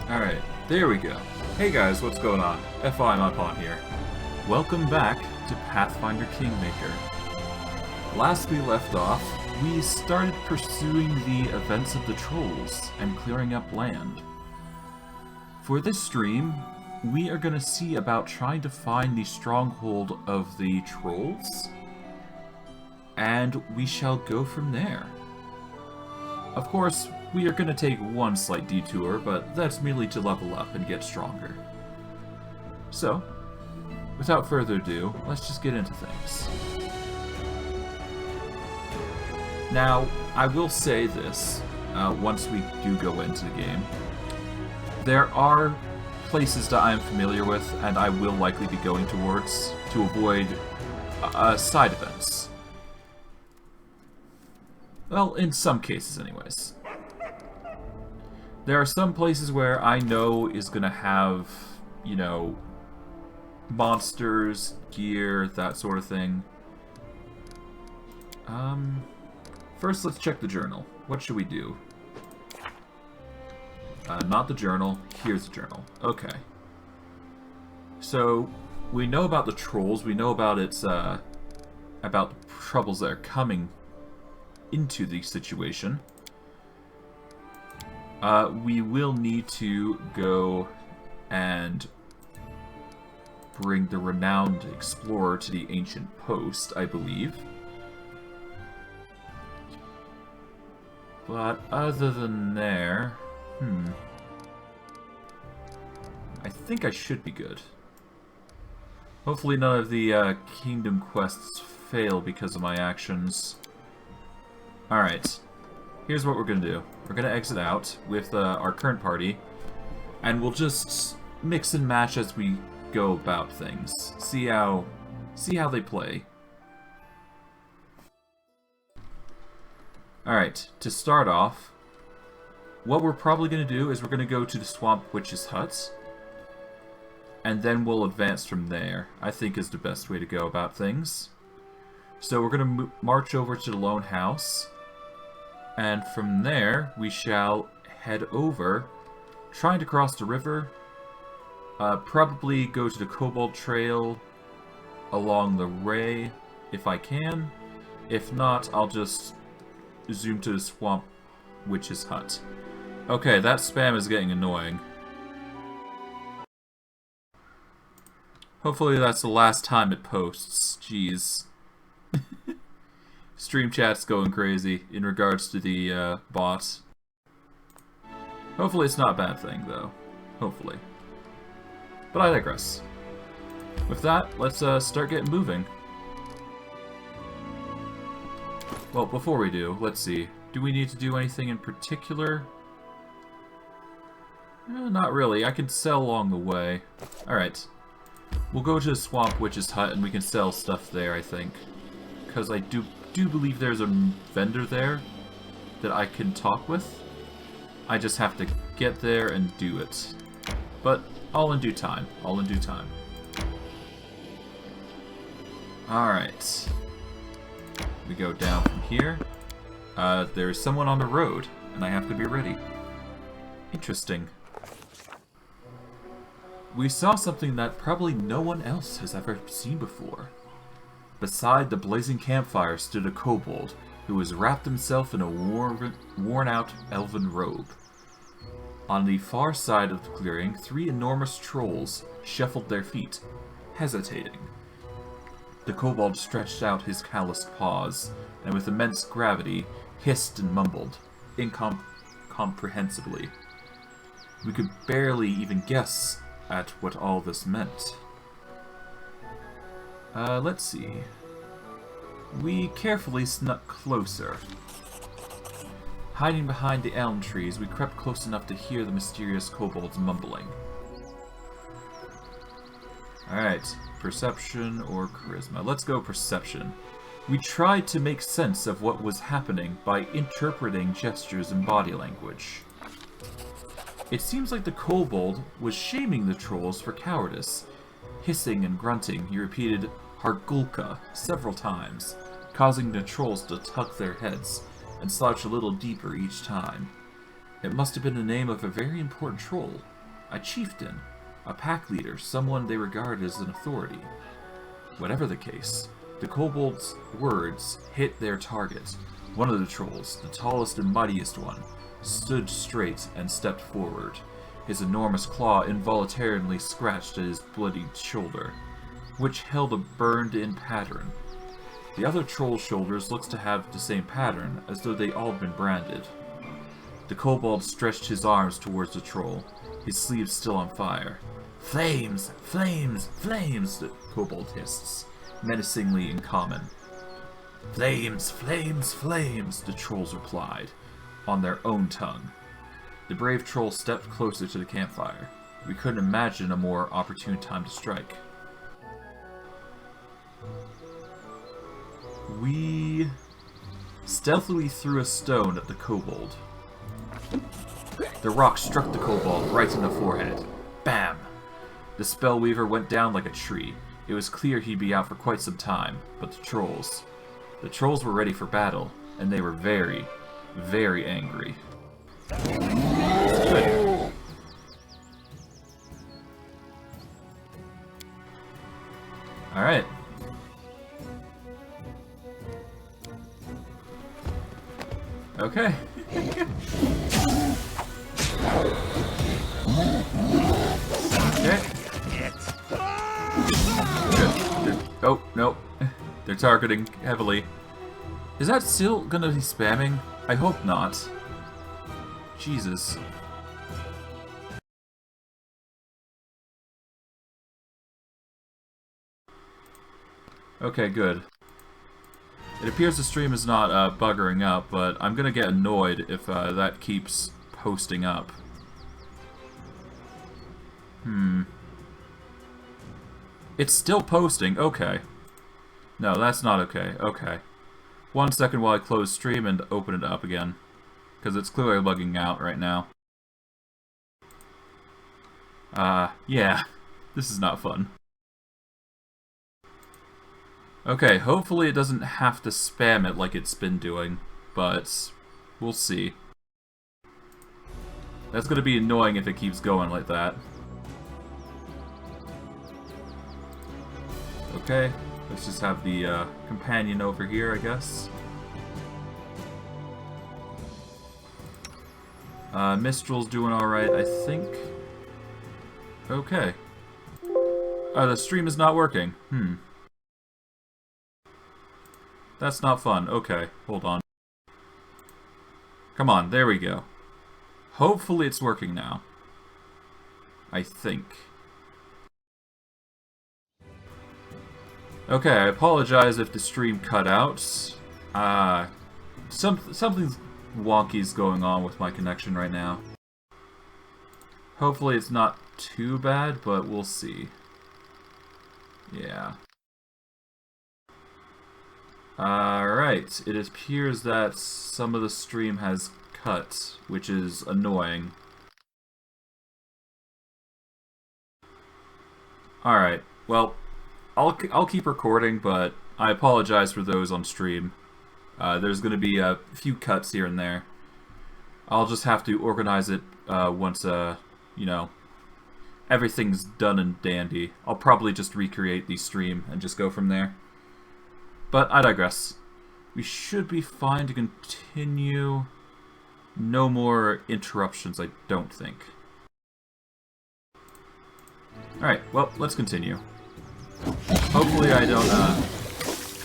Alright, there we go. Hey guys, what's going on? FI Upon here. Welcome back to Pathfinder Kingmaker. Last we left off, we started pursuing the events of the trolls and clearing up land. For this stream, we are going to see about trying to find the stronghold of the trolls, and we shall go from there. Of course, we are going to take one slight detour, but that's merely to level up and get stronger. So, without further ado, let's just get into things. Now, I will say this, once we do go into the game. There are places that I am familiar with, and I will likely be going towards, to avoid side events. Well, in some cases anyways. There are some places where I know is gonna have, you know, monsters, gear, that sort of thing. First let's check the journal. What should we do? Not the journal, here's the journal. Okay. So, we know about the trolls, we know about its, about the troubles that are coming into the situation. We will need to go and bring the renowned explorer to the ancient post, I believe. But other than there, I think I should be good. Hopefully none of the kingdom quests fail because of my actions. Alright, here's what we're going to do. We're going to exit out with our current party, and we'll just mix and match as we go about things. See how they play. Alright, to start off, what we're probably going to do is we're going to go to the Swamp Witch's hut, and then we'll advance from there, I think is the best way to go about things. So we're going to march over to the Lone House, and from there we shall head over, trying to cross the river, probably go to the Kobold Trail along the Ray if I can. If not, I'll just zoom to the Swamp Witch's hut. Okay, that spam is getting annoying. Hopefully that's the last time it posts. Jeez. Stream chat's going crazy in regards to the bot. Hopefully it's not a bad thing, though. Hopefully. But I digress. With that, let's start getting moving. Well, before we do, let's see. Do we need to do anything in particular? Not really. I can sell along the way. Alright. We'll go to the Swamp Witch's hut and we can sell stuff there, I think. Because I do believe there's a vendor there that I can talk with. I just have to get there and do it. But all in due time. All in due time. Alright. We go down from here. There's someone on the road, and I have to be ready. Interesting. We saw something that probably no one else has ever seen before. Beside the blazing campfire stood a kobold, who has wrapped himself in a worn-out elven robe. On the far side of the clearing, 3 enormous trolls shuffled their feet, hesitating. The kobold stretched out his calloused paws, and with immense gravity, hissed and mumbled, incomprehensibly. We could barely even guess at what all this meant. Let's see. We carefully snuck closer. Hiding behind the elm trees, we crept close enough to hear the mysterious kobold's mumbling. Alright, perception or charisma. Let's go perception. We tried to make sense of what was happening by interpreting gestures and body language. It seems like the kobold was shaming the trolls for cowardice. Hissing and grunting, he repeated Hargulka several times, causing the trolls to tuck their heads and slouch a little deeper each time. It must have been the name of a very important troll, A chieftain, a pack leader, someone they regard as an authority. Whatever the case, the kobold's words hit their target. One of the trolls, the tallest and mightiest one, stood straight and stepped forward. His enormous claw involuntarily scratched at his bloodied shoulder, which held a burned-in pattern. The other troll's shoulders looked to have the same pattern, as though they all had been branded. The kobold stretched his arms towards the troll, his sleeves still on fire. "Flames! Flames! Flames!" the kobold hissed, menacingly in common. "Flames! Flames! Flames!" the trolls replied, on their own tongue. The brave troll stepped closer to the campfire. We couldn't imagine a more opportune time to strike. We stealthily threw a stone at the kobold. The rock struck the kobold right in the forehead. Bam! The spellweaver went down like a tree. It was clear he'd be out for quite some time, but the trolls were ready for battle, and they were very, very angry. Good. Alright. Okay. Okay. Good. Oh, no. They're targeting heavily. Is that still gonna be spamming? I hope not. Jesus. Okay, good. It appears the stream is not buggering up, but I'm gonna get annoyed if that keeps posting up. It's still posting, okay. No, that's not okay, okay. 1 second while I close stream and open it up again. Because it's clearly bugging out right now. Yeah. This is not fun. Okay, hopefully it doesn't have to spam it like it's been doing, but we'll see. That's gonna be annoying if it keeps going like that. Okay, let's just have the companion over here, I guess. Mistral's doing alright, I think. Okay. The stream is not working. That's not fun. Okay, hold on. Come on, there we go. Hopefully it's working now. I think. Okay, I apologize if the stream cut out. Something wonky's going on with my connection right now. Hopefully it's not too bad, but we'll see. Yeah. Alright, it appears that some of the stream has cut, which is annoying. Alright, well, I'll keep recording, but I apologize for those on stream. There's going to be a few cuts here and there. I'll just have to organize it once, you know, everything's done and dandy. I'll probably just recreate the stream and just go from there. But I digress. We should be fine to continue. No more interruptions, I don't think. Alright, well, let's continue. Hopefully I don't,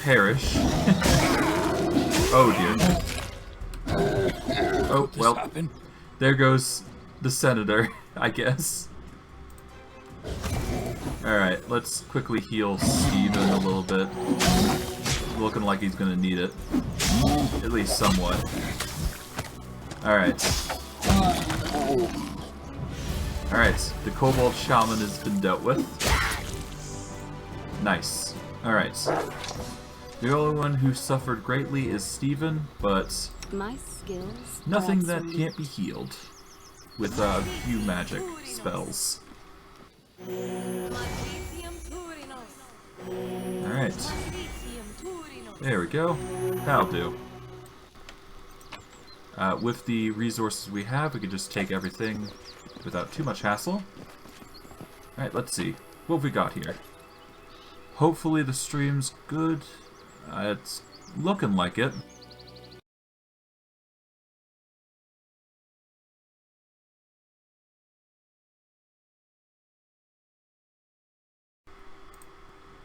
perish. Oh, dear. Oh, well, there goes the Senator, I guess. Alright, let's quickly heal Steven a little bit. Looking like he's gonna need it. At least somewhat. Alright. Alright, the Kobold Shaman has been dealt with. Nice. Alright. The only one who suffered greatly is Steven, but my skills nothing that can't be healed with a few magic spells. Alright. There we go. That'll do. With the resources we have, we can just take everything without too much hassle. Alright, let's see. What have we got here? Hopefully the stream's good. It's looking like it.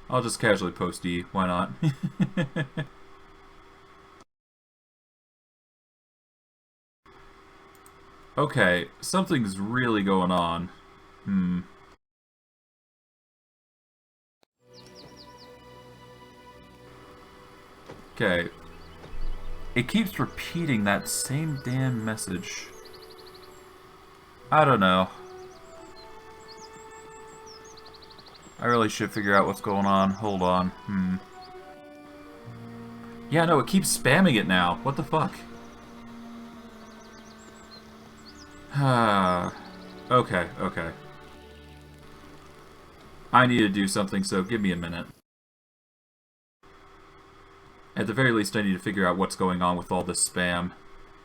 I'll just casually post E, why not? Okay, something's really going on. Okay. It keeps repeating that same damn message. I don't know. I really should figure out what's going on. Hold on. Yeah, no, it keeps spamming it now. What the fuck? Okay. I need to do something, so give me a minute. At the very least, I need to figure out what's going on with all this spam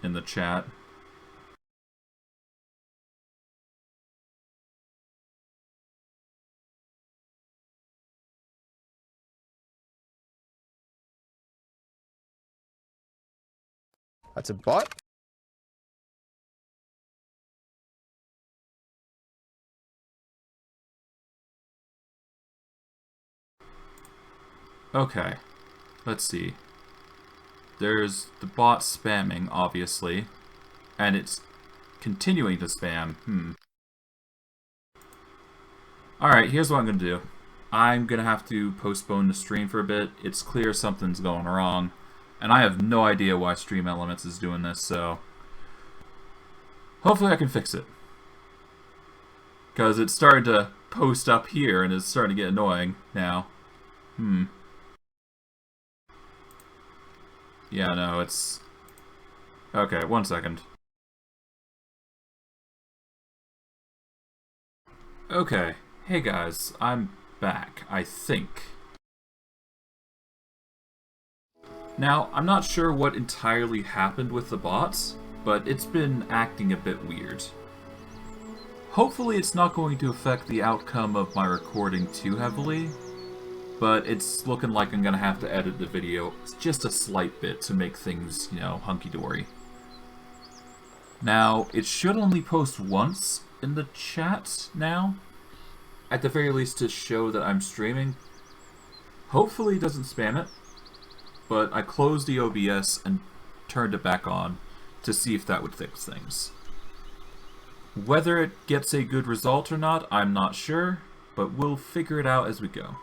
in the chat. That's a bot? Okay. Let's see. There's the bot spamming, obviously. And it's continuing to spam. Alright, here's what I'm going to do. I'm going to have to postpone the stream for a bit. It's clear something's going wrong. And I have no idea why Stream Elements is doing this, so... hopefully I can fix it. Because it's starting to post up here, and it's starting to get annoying now. Yeah, no, it's... okay, 1 second. Okay. Hey guys, I'm back, I think. Now, I'm not sure what entirely happened with the bots, but it's been acting a bit weird. Hopefully it's not going to affect the outcome of my recording too heavily, but it's looking like I'm gonna have to edit the video just a slight bit to make things, you know, hunky-dory. Now, it should only post once in the chat now, at the very least to show that I'm streaming. Hopefully it doesn't spam it, but I closed the OBS and turned it back on to see if that would fix things. Whether it gets a good result or not, I'm not sure, but we'll figure it out as we go.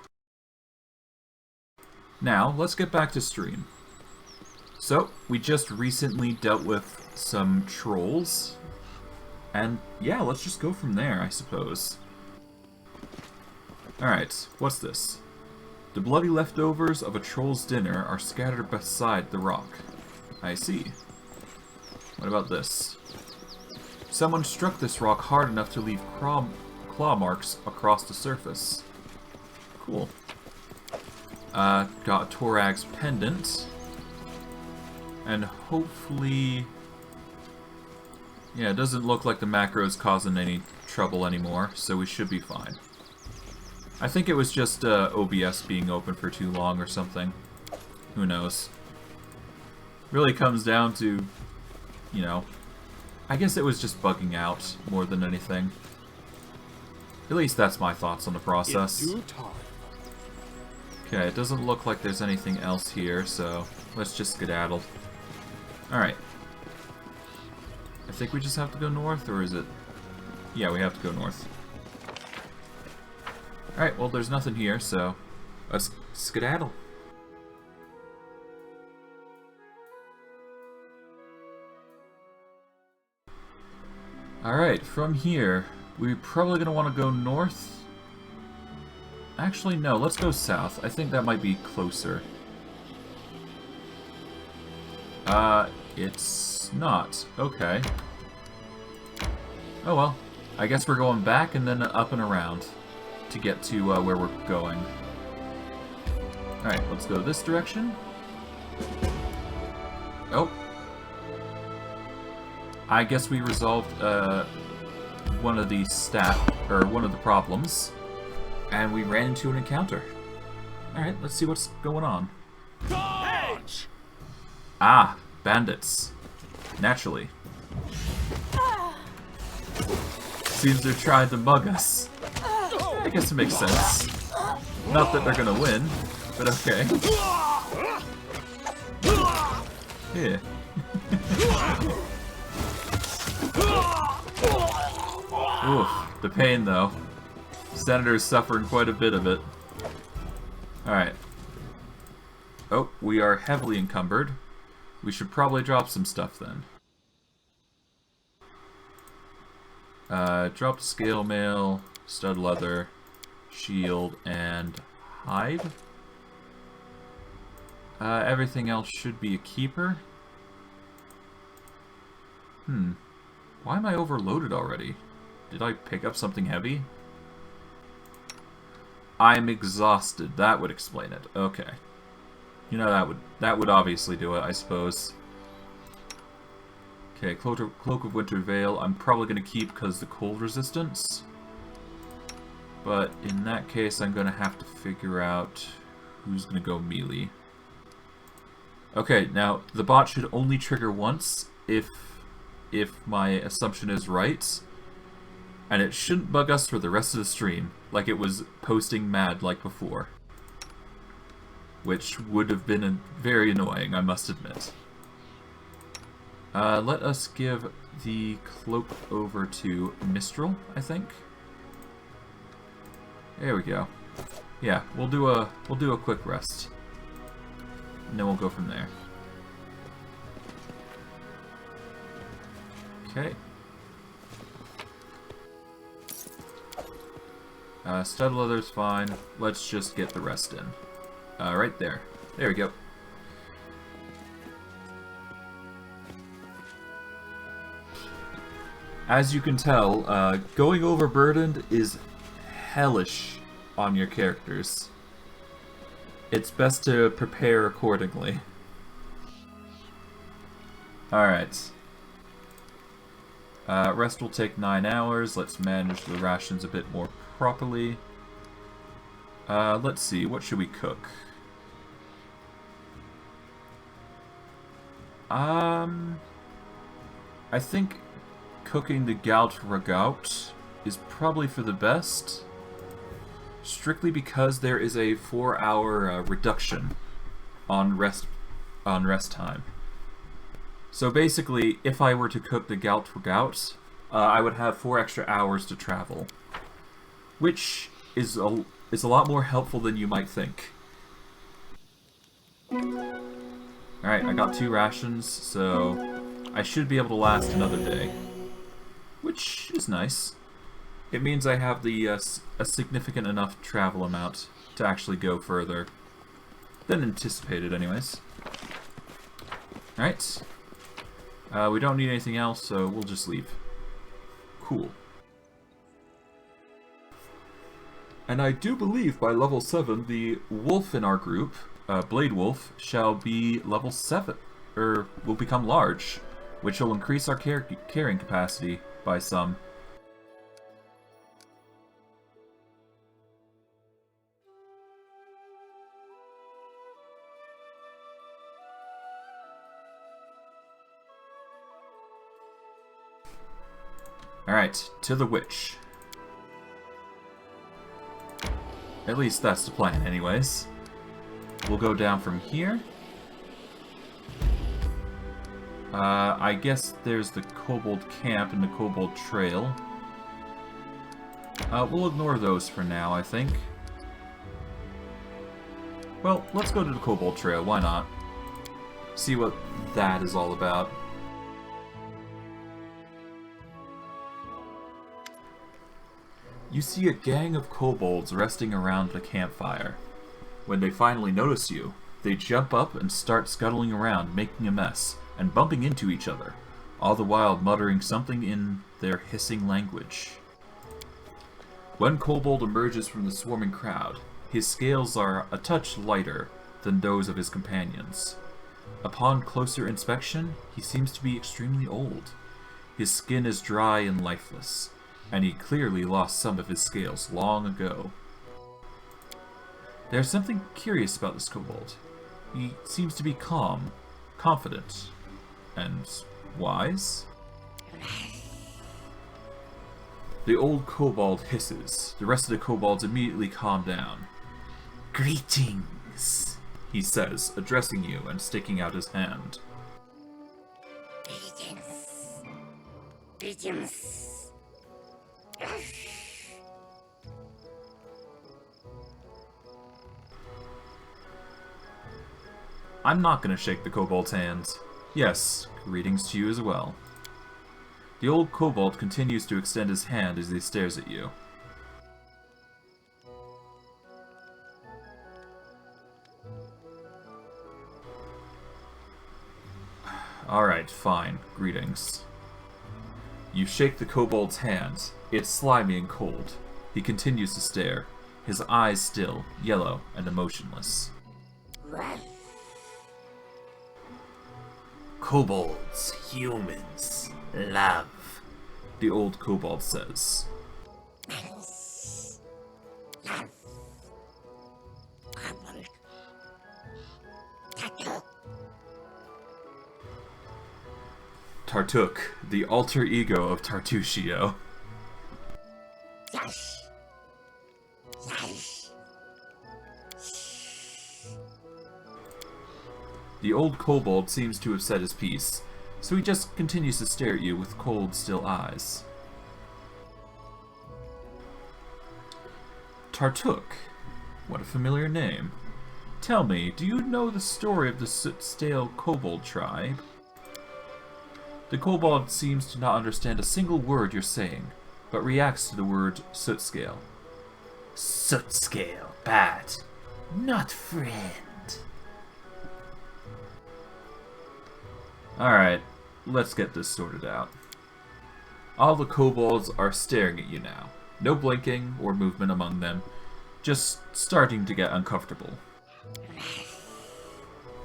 Now, let's get back to stream. So, we just recently dealt with some trolls, and yeah, let's just go from there, I suppose. Alright, what's this? The bloody leftovers of a troll's dinner are scattered beside the rock. I see. What about this? Someone struck this rock hard enough to leave claw marks across the surface. Cool. Got a Torag's pendant. And hopefully... yeah, it doesn't look like the macro is causing any trouble anymore, so we should be fine. I think it was just OBS being open for too long or something. Who knows? Really comes down to, you know, I guess it was just bugging out more than anything. At least that's my thoughts on the process. Okay, it doesn't look like there's anything else here, so let's just skedaddle. Alright. I think we just have to go north, or is it... yeah, we have to go north. Alright, well there's nothing here, so let's skedaddle. Alright, from here, we're probably going to want to go north. Actually, no, let's go south. I think that might be closer. It's not. Okay. Oh well. I guess we're going back and then up and around to get to where we're going. Alright, let's go this direction. Oh. I guess we resolved one of the problems, and we ran into an encounter. Alright, let's see what's going on. Dodge! Ah, bandits. Naturally. Seems they're trying to mug us. I guess it makes sense. Not that they're gonna win, but okay. Yeah. Oof, the pain though. Senator's suffering quite a bit of it. Alright. Oh, we are heavily encumbered. We should probably drop some stuff then. Drop scale mail, stud leather, shield, and hide. Everything else should be a keeper. Why am I overloaded already? Did I pick up something heavy? I'm exhausted. That would explain it. Okay. You know, that would obviously do it, I suppose. Okay, Cloak of Winter Veil, I'm probably going to keep because the cold resistance. But in that case, I'm going to have to figure out who's going to go melee. Okay, now, the bot should only trigger once if my assumption is right. And it shouldn't bug us for the rest of the stream, like it was posting mad like before. Which would have been very annoying, I must admit. Let us give the cloak over to Mistral, I think. There we go. Yeah, we'll do a quick rest. And then we'll go from there. Okay. Stud leather's fine. Let's just get the rest in. Right there. There we go. As you can tell, going overburdened is hellish on your characters. It's best to prepare accordingly. Alright. Rest will take 9 hours. Let's manage the rations a bit more properly. Let's see, what should we cook? I think cooking the gout ragout is probably for the best. Strictly because there is a 4-hour reduction on rest time. So basically, if I were to cook the gout ragout, I would have 4 extra hours to travel, which is a lot more helpful than you might think. Alright, I got 2 rations, so I should be able to last another day. Which is nice. It means I have a significant enough travel amount to actually go further than anticipated anyways. Alright. We don't need anything else, so we'll just leave. Cool. And I do believe by level 7, the wolf in our group, Blade Wolf, shall be level 7, or will become large, which will increase our carrying capacity by some. Alright, to the witch. At least that's the plan anyways. We'll go down from here. I guess there's the kobold camp and the kobold trail. We'll ignore those for now, I think. Well, let's go to the kobold trail, why not? See what that is all about. You see a gang of kobolds resting around a campfire. When they finally notice you, they jump up and start scuttling around, making a mess, and bumping into each other, all the while muttering something in their hissing language. One kobold emerges from the swarming crowd. His scales are a touch lighter than those of his companions. Upon closer inspection, he seems to be extremely old. His skin is dry and lifeless, and he clearly lost some of his scales long ago. There's something curious about this kobold. He seems to be calm, confident, and wise. The old kobold hisses. The rest of the kobolds immediately calm down. "Greetings," he says, addressing you and sticking out his hand. Greetings. Greetings. I'm not going to shake the kobold's hand. Yes, greetings to you as well. The old kobold continues to extend his hand as he stares at you. Alright, fine. Greetings. You shake the kobold's hand. It's slimy and cold. He continues to stare, his eyes still, yellow and emotionless. "Kobolds, humans, love," the old kobold says. Tartuk, the alter ego of Tartushio. Yes. Yes. The old kobold seems to have said his piece, so he just continues to stare at you with cold, still eyes. Tartuk, what a familiar name. Tell me, do you know the story of the soot-stale kobold tribe? The kobold seems to not understand a single word you're saying, but reacts to the word soot-scale. "Soot-scale, bad. Not friend." Alright, let's get this sorted out. All the kobolds are staring at you now. No blinking or movement among them, just starting to get uncomfortable.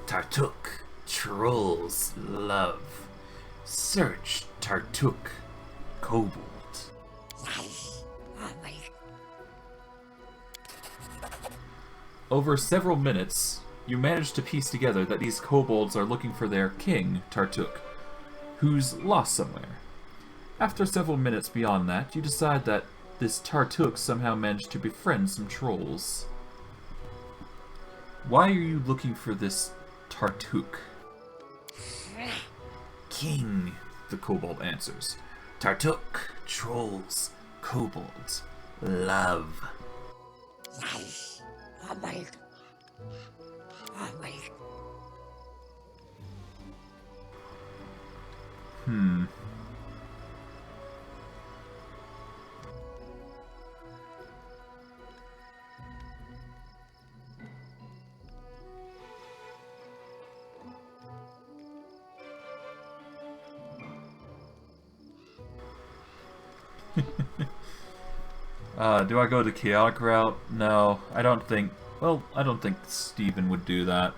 Tartuk, trolls, love. Search Tartuk, kobold. Over several minutes, you manage to piece together that these kobolds are looking for their king, Tartuk, who's lost somewhere. After several minutes beyond that, you decide that this Tartuk somehow managed to befriend some trolls. Why are you looking for this Tartuk? King, the kobold answers. Tartuk, trolls, kobolds, love. Do I go the chaotic route? No, I don't think... Well, I don't think Steven would do that.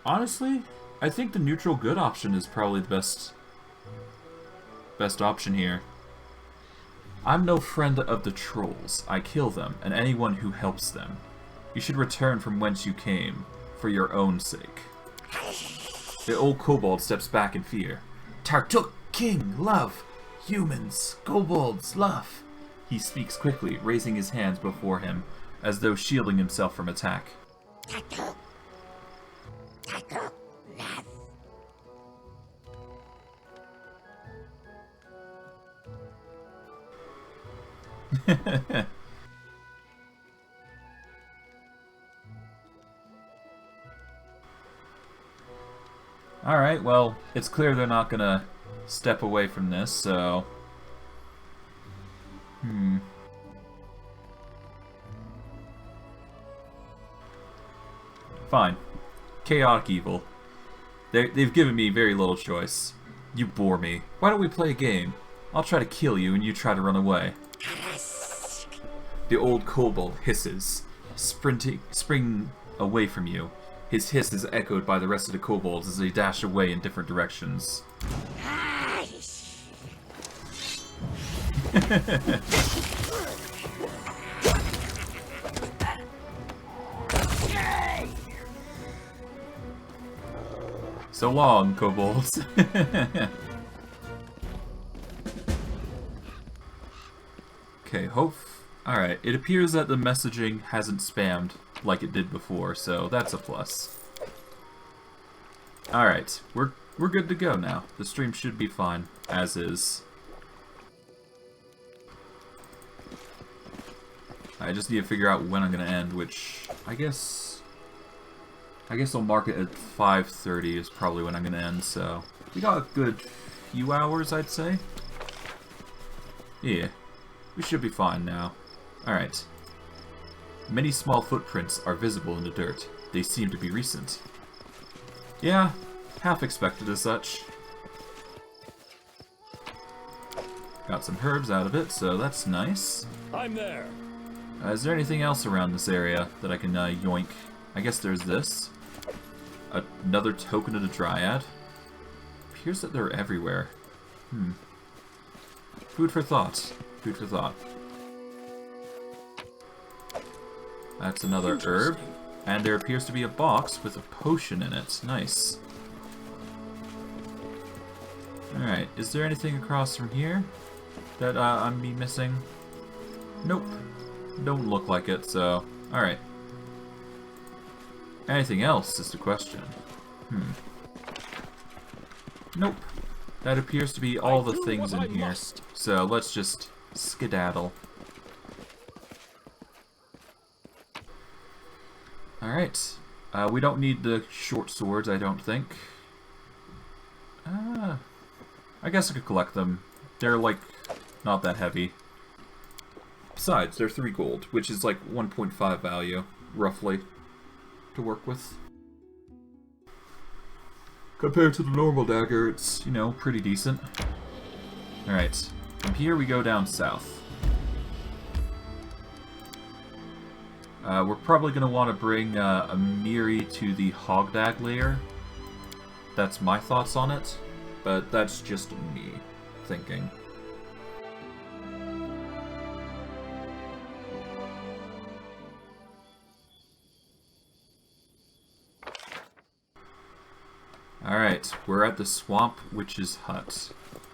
Honestly, I think the neutral good option is probably the best option here. I'm no friend of the trolls. I kill them, and anyone who helps them. You should return from whence you came, for your own sake. The old kobold steps back in fear. Tartuk, king, love, humans, kobolds, love. He speaks quickly, raising his hands before him, as though shielding himself from attack. Tartuk. Tartuk, love. Alright, well, it's clear they're not gonna step away from this, so... Fine. Chaotic evil. They've given me very little choice. You bore me. Why don't we play a game? I'll try to kill you and you try to run away. The old kobold hisses. spring away from you. His hiss is echoed by the rest of the kobolds as they dash away in different directions. So long, kobolds. Okay, Alright, it appears that the messaging hasn't spammed like it did before, so that's a plus. Alright, we're good to go now. The stream should be fine, as is. I just need to figure out when I'm gonna end, which I guess I'll mark it at 5:30 is probably when I'm gonna end, so we got a good few hours, I'd say. Yeah, we should be fine now. Alright. Many small footprints are visible in the dirt. They seem to be recent. Yeah, half expected as such. Got some herbs out of it, so that's nice. I'm there. Is there anything else around this area that I can yoink? I guess there's this. Another token of the Dryad. Appears that they're everywhere. Food for thought. Food for thought. That's another herb. And there appears to be a box with a potion in it. Nice. Alright, is there anything across from here that I'm missing? Nope. Don't look like it, so... Alright. Anything else is the question. Nope. That appears to be all the things in here. So let's just skedaddle. Alright. We don't need the short swords, I don't think. I guess I could collect them. They're, like, not that heavy. Besides, they're 3 gold, which is like 1.5 value, roughly, to work with. Compared to the normal dagger, it's, you know, pretty decent. Alright, from here we go down south. We're probably going to want to bring a Miri to the Hogdag lair. That's my thoughts on it, but that's just me thinking. Alright, we're at the Swamp Witch's Hut.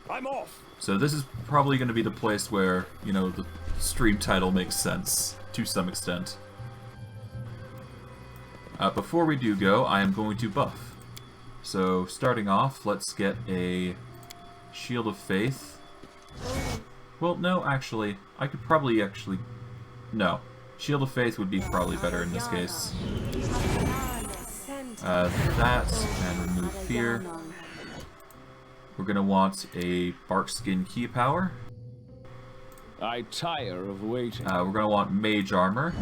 I'm off. So this is probably going to be the place where, you know, the stream title makes sense, to some extent. Before we do go, I am going to buff. So, starting off, let's get a Shield of Faith. Well, no, actually, I could probably actually... No. Shield of Faith would be probably better in this case. That, and remove Fear. We're gonna want a Barkskin Key Power. I tire of waiting. We're gonna want Mage Armor,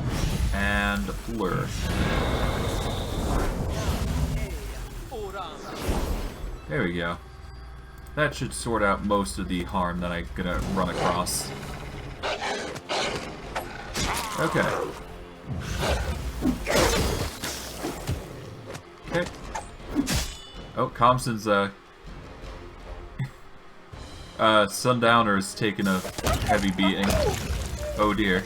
and Lure. There we go. That should sort out most of the harm that I'm gonna run across. Okay. Okay. Oh, Compson's, Sundowner's taking a heavy beating. Oh dear.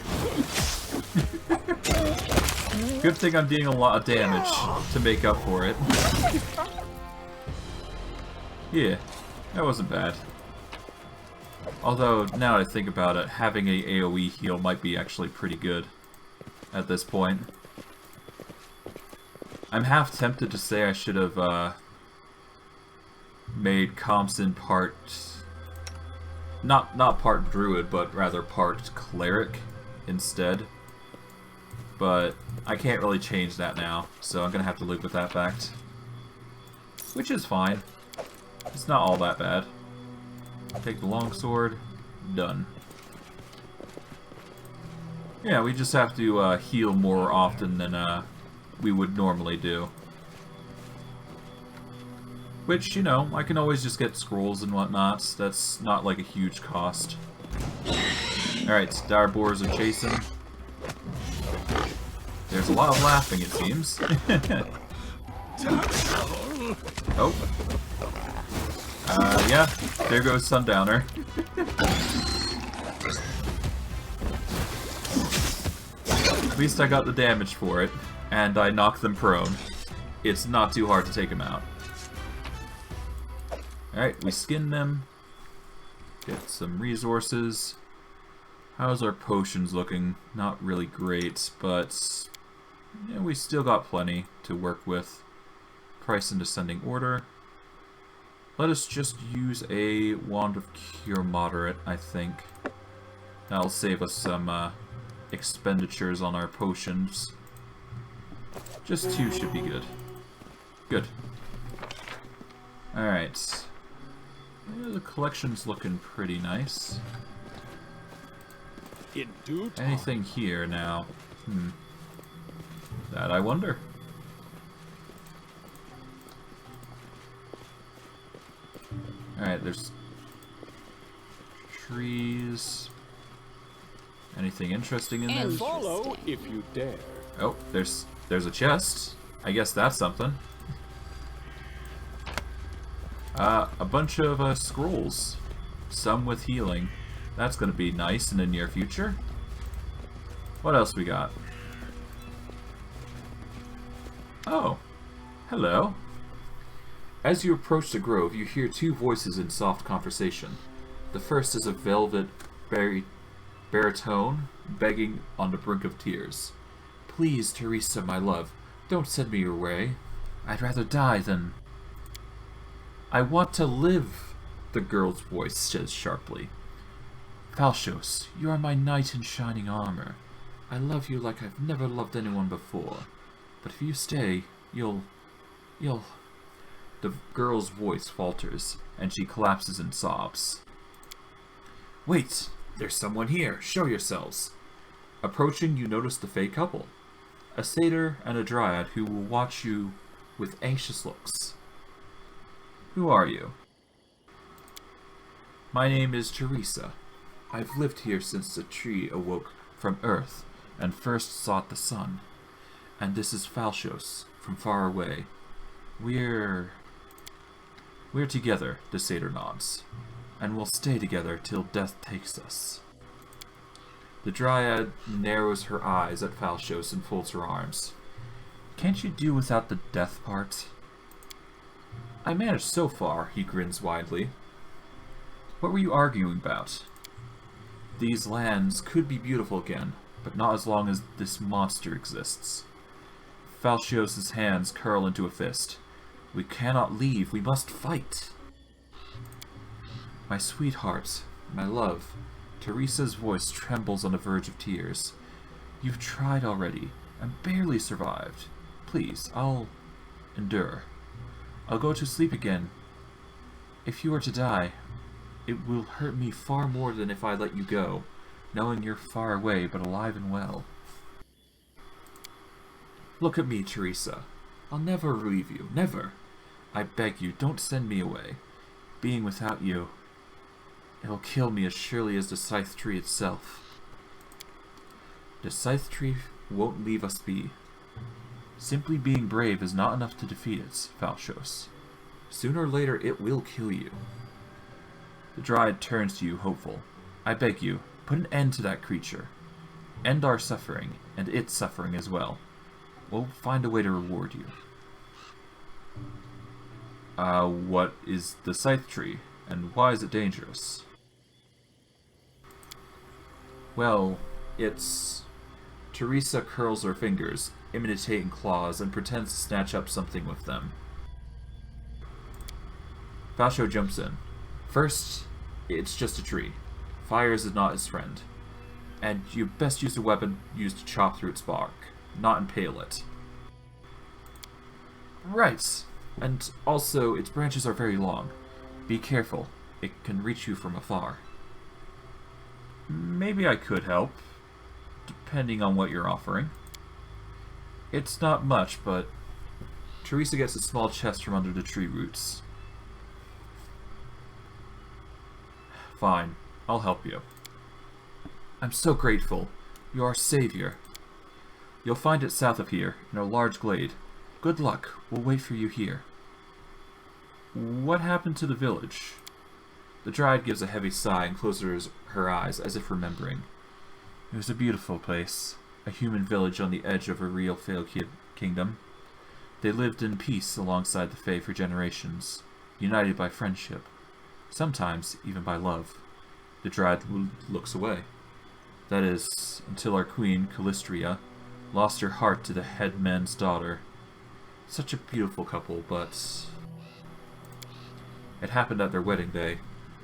Good thing I'm doing a lot of damage to make up for it. Yeah, that wasn't bad. Although, now that I think about it, having a AoE heal might be actually pretty good at this point. I'm half tempted to say I should have made Compson part... Not part druid, but rather part cleric instead. But I can't really change that now, so I'm gonna have to live with that fact. Which is fine. It's not all that bad. Take the longsword. Done. Yeah, we just have to heal more often than we would normally do. Which, you know, I can always just get scrolls and whatnot. That's not like a huge cost. Alright, dire boars are chasing. There's a lot of laughing, it seems. Oh. Yeah, there goes Sundowner. At least I got the damage for it, and I knocked them prone. It's not too hard to take them out. Alright, we skin them. Get some resources. How's our potions looking? Not really great, but yeah, we still got plenty to work with. Price in descending order. Let us just use a Wand of Cure Moderate, I think. That'll save us some expenditures on our potions. Just 2 should be good. Good. Alright. Yeah, the collection's looking pretty nice. In due time. Anything here now? That I wonder. Alright, there's trees. Anything interesting in there? And follow if you dare. Oh, there's a chest. I guess that's something. A bunch of scrolls. Some with healing. That's gonna be nice in the near future. What else we got? Oh. Hello. As you approach the grove, you hear 2 voices in soft conversation. The first is a velvet baritone begging on the brink of tears. Please, Teresa, my love, don't send me your way. I'd rather die than... I want to live, the girl's voice says sharply. Falshos, you are my knight in shining armor. I love you like I've never loved anyone before. But if you stay, you'll... The girl's voice falters, and she collapses in sobs. Wait! There's someone here! Show yourselves! Approaching, you notice the fey couple. A satyr and a dryad who will watch you with anxious looks. Who are you? My name is Teresa. I've lived here since the tree awoke from earth and first sought the sun. And this is Falshos, from far away. We're together, the satyr nods, and we'll stay together till death takes us. The dryad narrows her eyes at Falshos and folds her arms. Can't you do without the death part? I managed so far, he grins widely. What were you arguing about? These lands could be beautiful again, but not as long as this monster exists. Falshos' hands curl into a fist. We cannot leave, we must fight. My sweetheart, my love, Teresa's voice trembles on the verge of tears. You've tried already, and barely survived. Please, I'll endure. I'll go to sleep again. If you are to die, it will hurt me far more than if I let you go, knowing you're far away but alive and well. Look at me, Teresa. I'll never leave you, never. I beg you, don't send me away. Being without you, it'll kill me as surely as the Scythe Tree itself. The Scythe Tree won't leave us be. Simply being brave is not enough to defeat it, Falshos. Sooner or later, it will kill you. The Dryad turns to you, hopeful. I beg you, put an end to that creature. End our suffering, and its suffering as well. We'll find a way to reward you. What is the Scythe Tree, and why is it dangerous? Well, it's... Teresa curls her fingers, imitating claws, and pretends to snatch up something with them. Falsho jumps in. First, it's just a tree. Fire is not its friend. And you best use a weapon used to chop through its bark, not impale it. Right. And also, its branches are very long. Be careful. It can reach you from afar. Maybe I could help, depending on what you're offering. It's not much, but Teresa gets a small chest from under the tree roots. Fine, I'll help you. I'm so grateful. You're our savior. You'll find it south of here, in a large glade. Good luck. We'll wait for you here. What happened to the village? The Dryad gives a heavy sigh and closes her eyes, as if remembering. It was a beautiful place. A human village on the edge of a real Fey kingdom. They lived in peace alongside the Fey for generations, united by friendship. Sometimes even by love. The Dryad looks away. That is, until our queen, Callistria, lost her heart to the headman's daughter. Such a beautiful couple, but... It happened at their wedding day.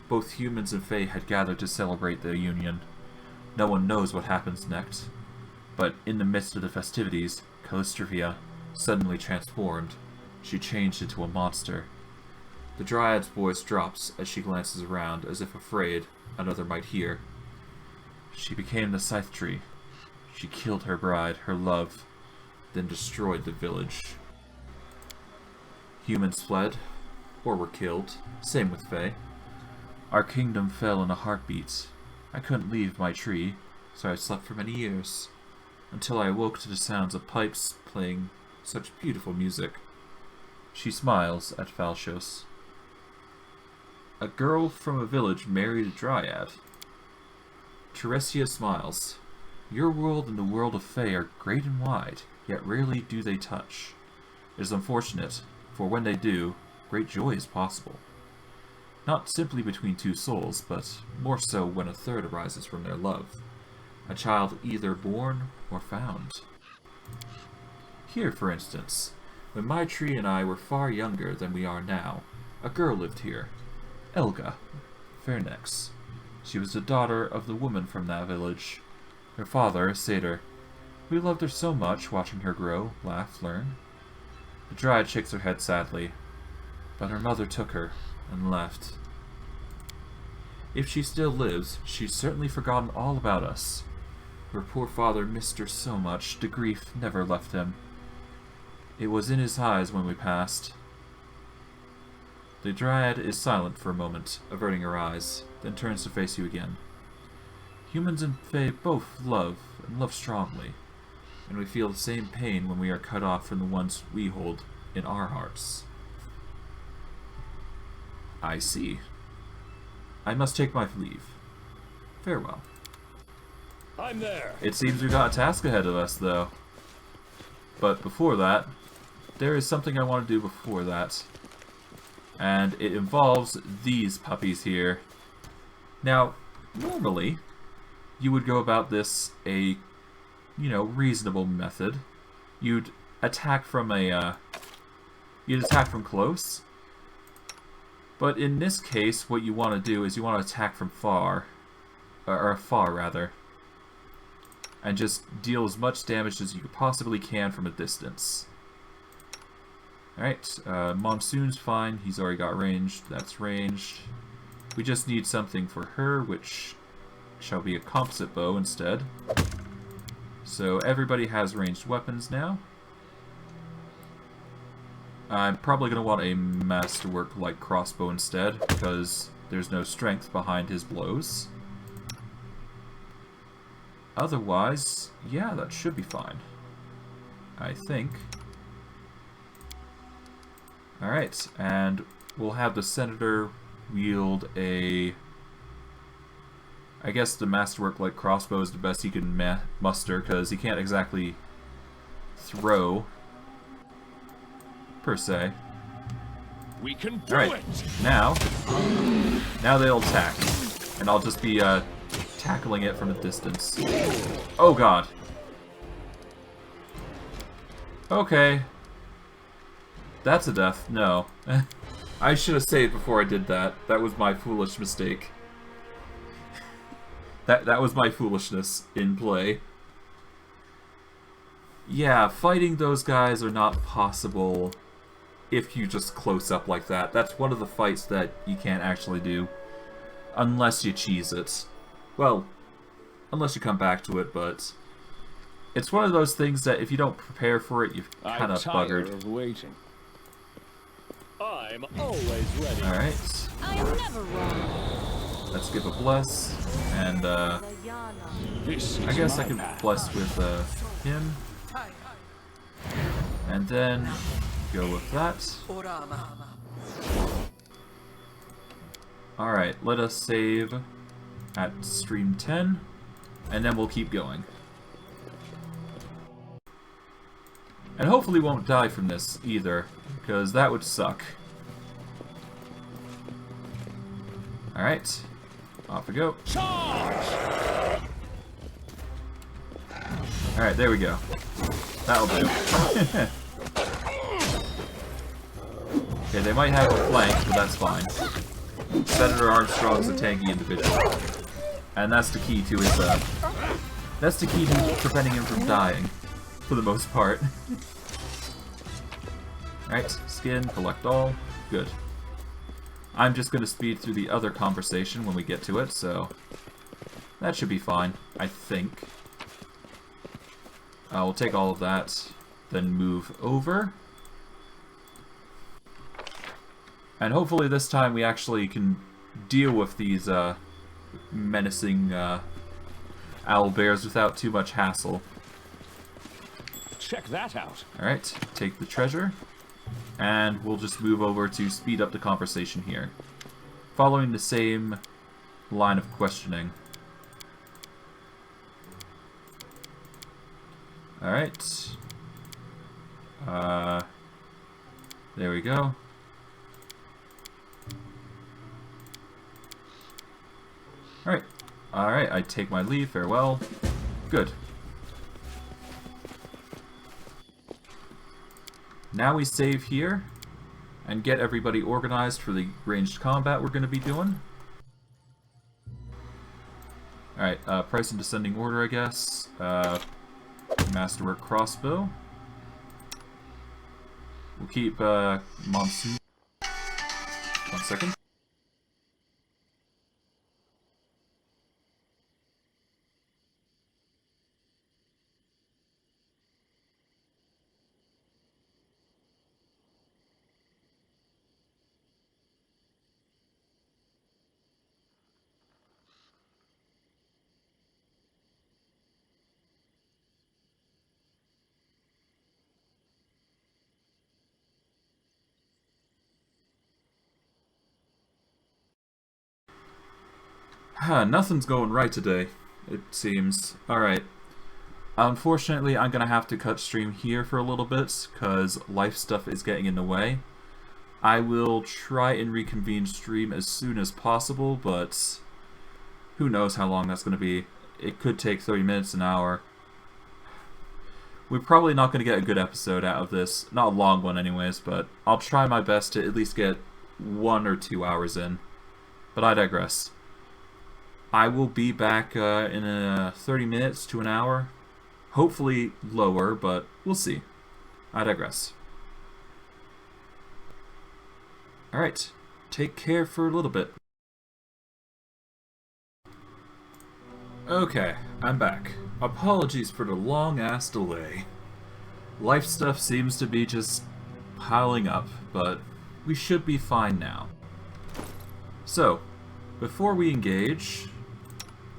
Both humans and Fey had gathered to celebrate their union. No one knows what happens next. But in the midst of the festivities, Callistria suddenly transformed. She changed into a monster. The Dryad's voice drops as she glances around, as if afraid another might hear. She became the Scythe Tree. She killed her bride, her love, then destroyed the village. Humans fled, or were killed. Same with Fey. Our kingdom fell in a heartbeat. I couldn't leave my tree, so I slept for many years, until I awoke to the sounds of pipes playing such beautiful music. She smiles at Falshos. A girl from a village married a Dryad. Teresia smiles. Your world and the world of Fey are great and wide, yet rarely do they touch. It is unfortunate, for when they do, great joy is possible. Not simply between two souls, but more so when a third arises from their love. A child either born or found. Here, for instance, when my tree and I were far younger than we are now, a girl lived here. Elga, Fairnex. She was the daughter of the woman from that village. Her father, a satyr. We loved her so much, watching her grow, laugh, learn. The Dryad shakes her head sadly. But her mother took her and left. If she still lives, she's certainly forgotten all about us. Her poor father missed her so much, the grief never left him. It was in his eyes when we passed. The Dryad is silent for a moment, averting her eyes, then turns to face you again. Humans and Fey both love, and love strongly, and we feel the same pain when we are cut off from the ones we hold in our hearts. I see. I must take my leave. Farewell. I'm there. It seems we've got a task ahead of us, though. But before that, there is something I want to do before that. And it involves these puppies here. Now, normally, you would go about this a, reasonable method. You'd attack from you'd attack from close. But in this case, what you want to do is you want to attack from far. Or far, rather. And just deal as much damage as you possibly can from a distance. Alright, Monsoon's fine. He's already got ranged. That's ranged. We just need something for her, which shall be a composite bow instead. So everybody has ranged weapons now. I'm probably going to want a masterwork-like crossbow instead, because there's no strength behind his blows. Otherwise, yeah, that should be fine. I think. Alright, and we'll have the Senator wield a... I guess the masterwork-like crossbow is the best he can muster, because he can't exactly throw, per se. We can do Alright, it. now they'll attack, and I'll just be tackling it from a distance. Oh god. Okay. That's a death. No. I should have saved before I did that. That was my foolish mistake. That was my foolishness in play. Yeah, fighting those guys are not possible if you just close up like that. That's one of the fights that you can't actually do. Unless you cheese it. Well, unless you come back to it, but... It's one of those things that if you don't prepare for it, you've kind of buggered. Of waiting. I'm always ready. Alright. I am never wrong. Let's give a bless. And, This is I guess I my can path. bless with, him. And then go with that. Alright, let us save at stream 10, and then we'll keep going. And hopefully won't die from this either, because that would suck. Alright, off we go. Alright, there we go. That'll do. Okay, they might have a flank, but that's fine. Senator Armstrong's a tanky individual. And that's the key to his, that's the key to preventing him from dying, for the most part. Alright, skin, collect all. Good. I'm just gonna speed through the other conversation when we get to it, so that should be fine, I think. We'll take all of that, then move over. And hopefully this time we actually can deal with these menacing owlbears without too much hassle. Check that out. Alright, take the treasure. And we'll just move over to speed up the conversation here. Following the same line of questioning. Alright. There we go. Alright. Alright, I take my leave. Farewell. Good. Now we save here and get everybody organized for the ranged combat we're going to be doing. Alright, price in descending order, I guess. Masterwork crossbow. We'll keep Monsoon. 1 second. Nothing's going right today, it seems. Alright. Unfortunately, I'm gonna have to cut stream here for a little bit, because life stuff is getting in the way. I will try and reconvene stream as soon as possible, but who knows how long that's gonna be. It could take 30 minutes, an hour. We're probably not gonna get a good episode out of this. Not a long one anyways, but I'll try my best to at least get 1 or 2 hours in. But I digress. I will be back in 30 minutes to an hour. Hopefully lower, but we'll see. I digress. Alright, take care for a little bit. Okay, I'm back. Apologies for the long-ass delay. Life stuff seems to be just piling up, but we should be fine now. So, before we engage,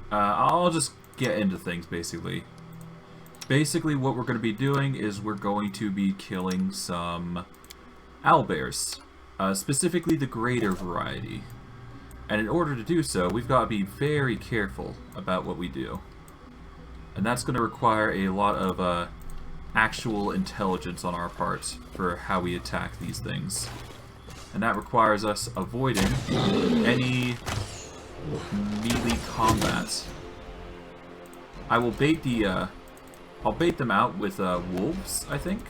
I'll just get into things, basically. Basically, what we're going to be doing is we're going to be killing some owlbears, specifically the greater variety. And in order to do so, we've got to be very careful about what we do. And that's going to require a lot of actual intelligence on our part for how we attack these things. And that requires us avoiding any melee combat. I will bait the I'll bait them out with wolves, I think.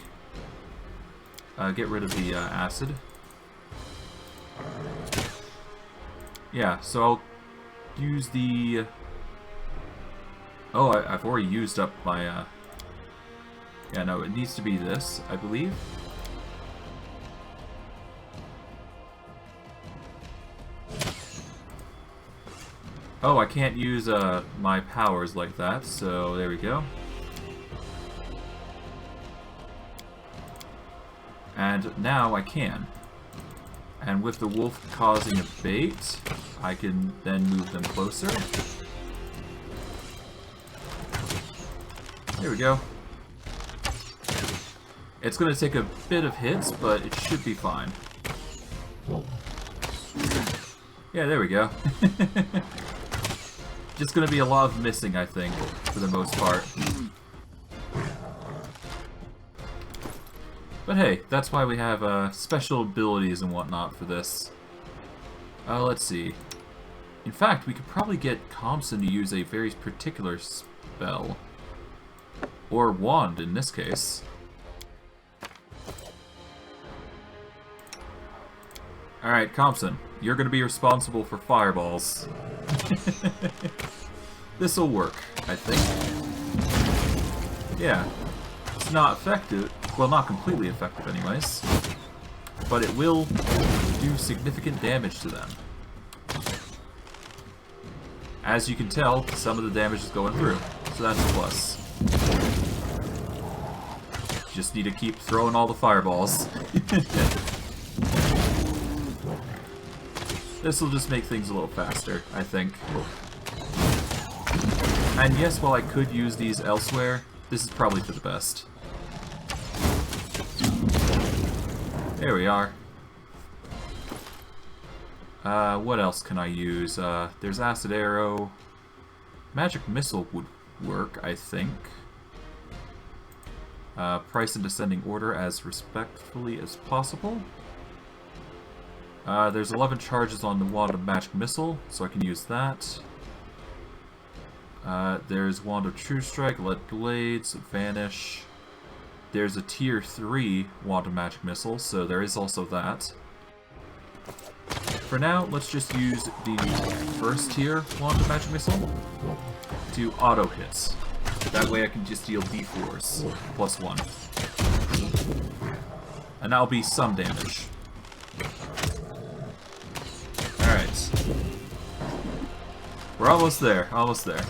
Get rid of the acid. Yeah, so I'll use the... Oh, I've already used up my... Yeah, no, it needs to be this, I believe. Oh, I can't use my powers like that, so there we go. And now I can. And with the wolf causing a bait, I can then move them closer. There we go. It's going to take a bit of hits, but it should be fine. Yeah, there we go. Just going to be a lot of missing, I think, for the most part. But hey, that's why we have special abilities and whatnot for this. Let's see. In fact, we could probably get Thompson to use a very particular spell. Or wand, in this case. Alright, Thompson, you're going to be responsible for fireballs. This'll work, I think. Yeah. It's not effective. Well, not completely effective anyways. But it will do significant damage to them. As you can tell, some of the damage is going through. So that's a plus. Just need to keep throwing all the fireballs. This will just make things a little faster, I think. And yes, while I could use these elsewhere, this is probably for the best. There we are. What else can I use? There's Acid Arrow. Magic Missile would work, I think. Price in descending order as respectfully as possible. There's 11 charges on the Wand of Magic Missile, so I can use that. There's Wand of True Strike, Lead Blades, Vanish. There's a Tier 3 Wand of Magic Missile, so there is also that. For now, let's just use the first tier Wand of Magic Missile to auto hits. That way I can just deal D4s, +1. And that'll be some damage. Alright. We're almost there, almost there.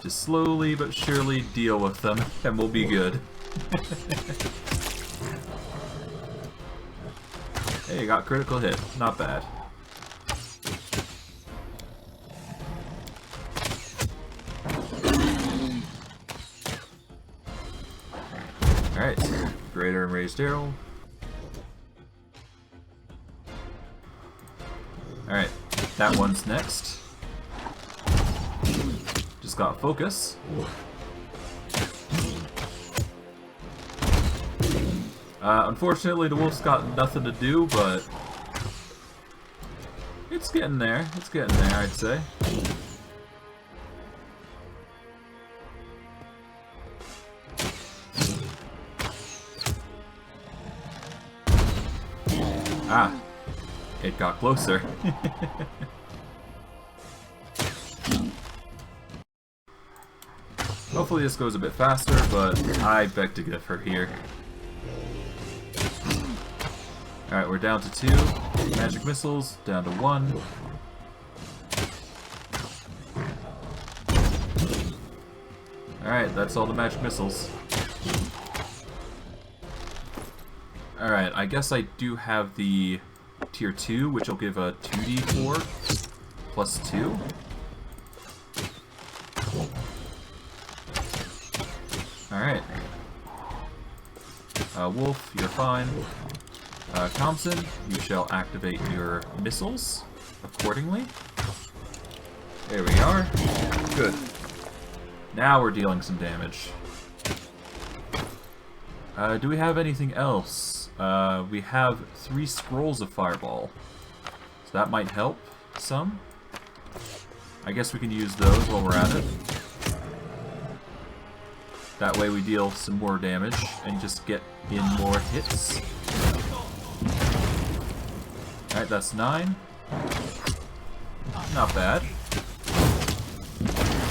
Just slowly but surely deal with them, and we'll be good. Hey, got critical hit. Not bad. Alright. Greater and raised arrow. Alright. That one's next. Just got focus. Unfortunately, the wolf's got nothing to do, but it's getting there. It's getting there, I'd say. Ah, it got closer. Hopefully this goes a bit faster, but I beg to differ here. Alright, we're down to 2 magic missiles, down to 1. Alright, that's all the magic missiles. Alright, I guess I do have the tier 2, which will give a 2d4 plus 2. Alright. Wolf, you're fine. Thompson, you shall activate your missiles accordingly. There we are. Good. Now we're dealing some damage. Do we have anything else? We have 3 scrolls of fireball. So that might help some. I guess we can use those while we're at it. That way we deal some more damage and just get in more hits. Alright, that's 9. Not bad.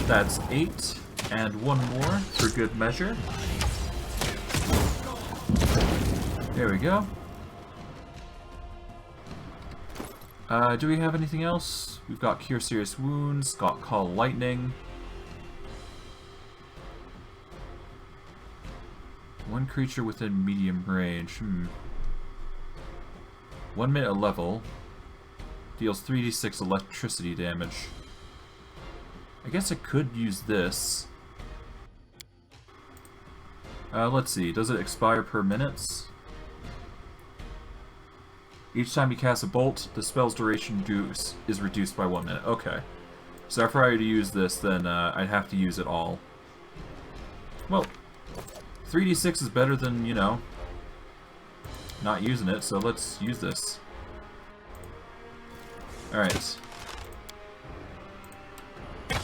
That's 8. And 1 more for good measure. There we go. Do we have anything else? We've got Cure Serious Wounds, got Call Lightning. 1 creature within medium range. 1 minute a level. Deals 3d6 electricity damage. I guess I could use this. Let's see, does it expire per minutes? Each time you cast a bolt, the spell's duration is reduced by 1 minute. Okay. So if I were to use this, then I'd have to use it all. Well, 3d6 is better than, you know, not using it, so let's use this. Alright.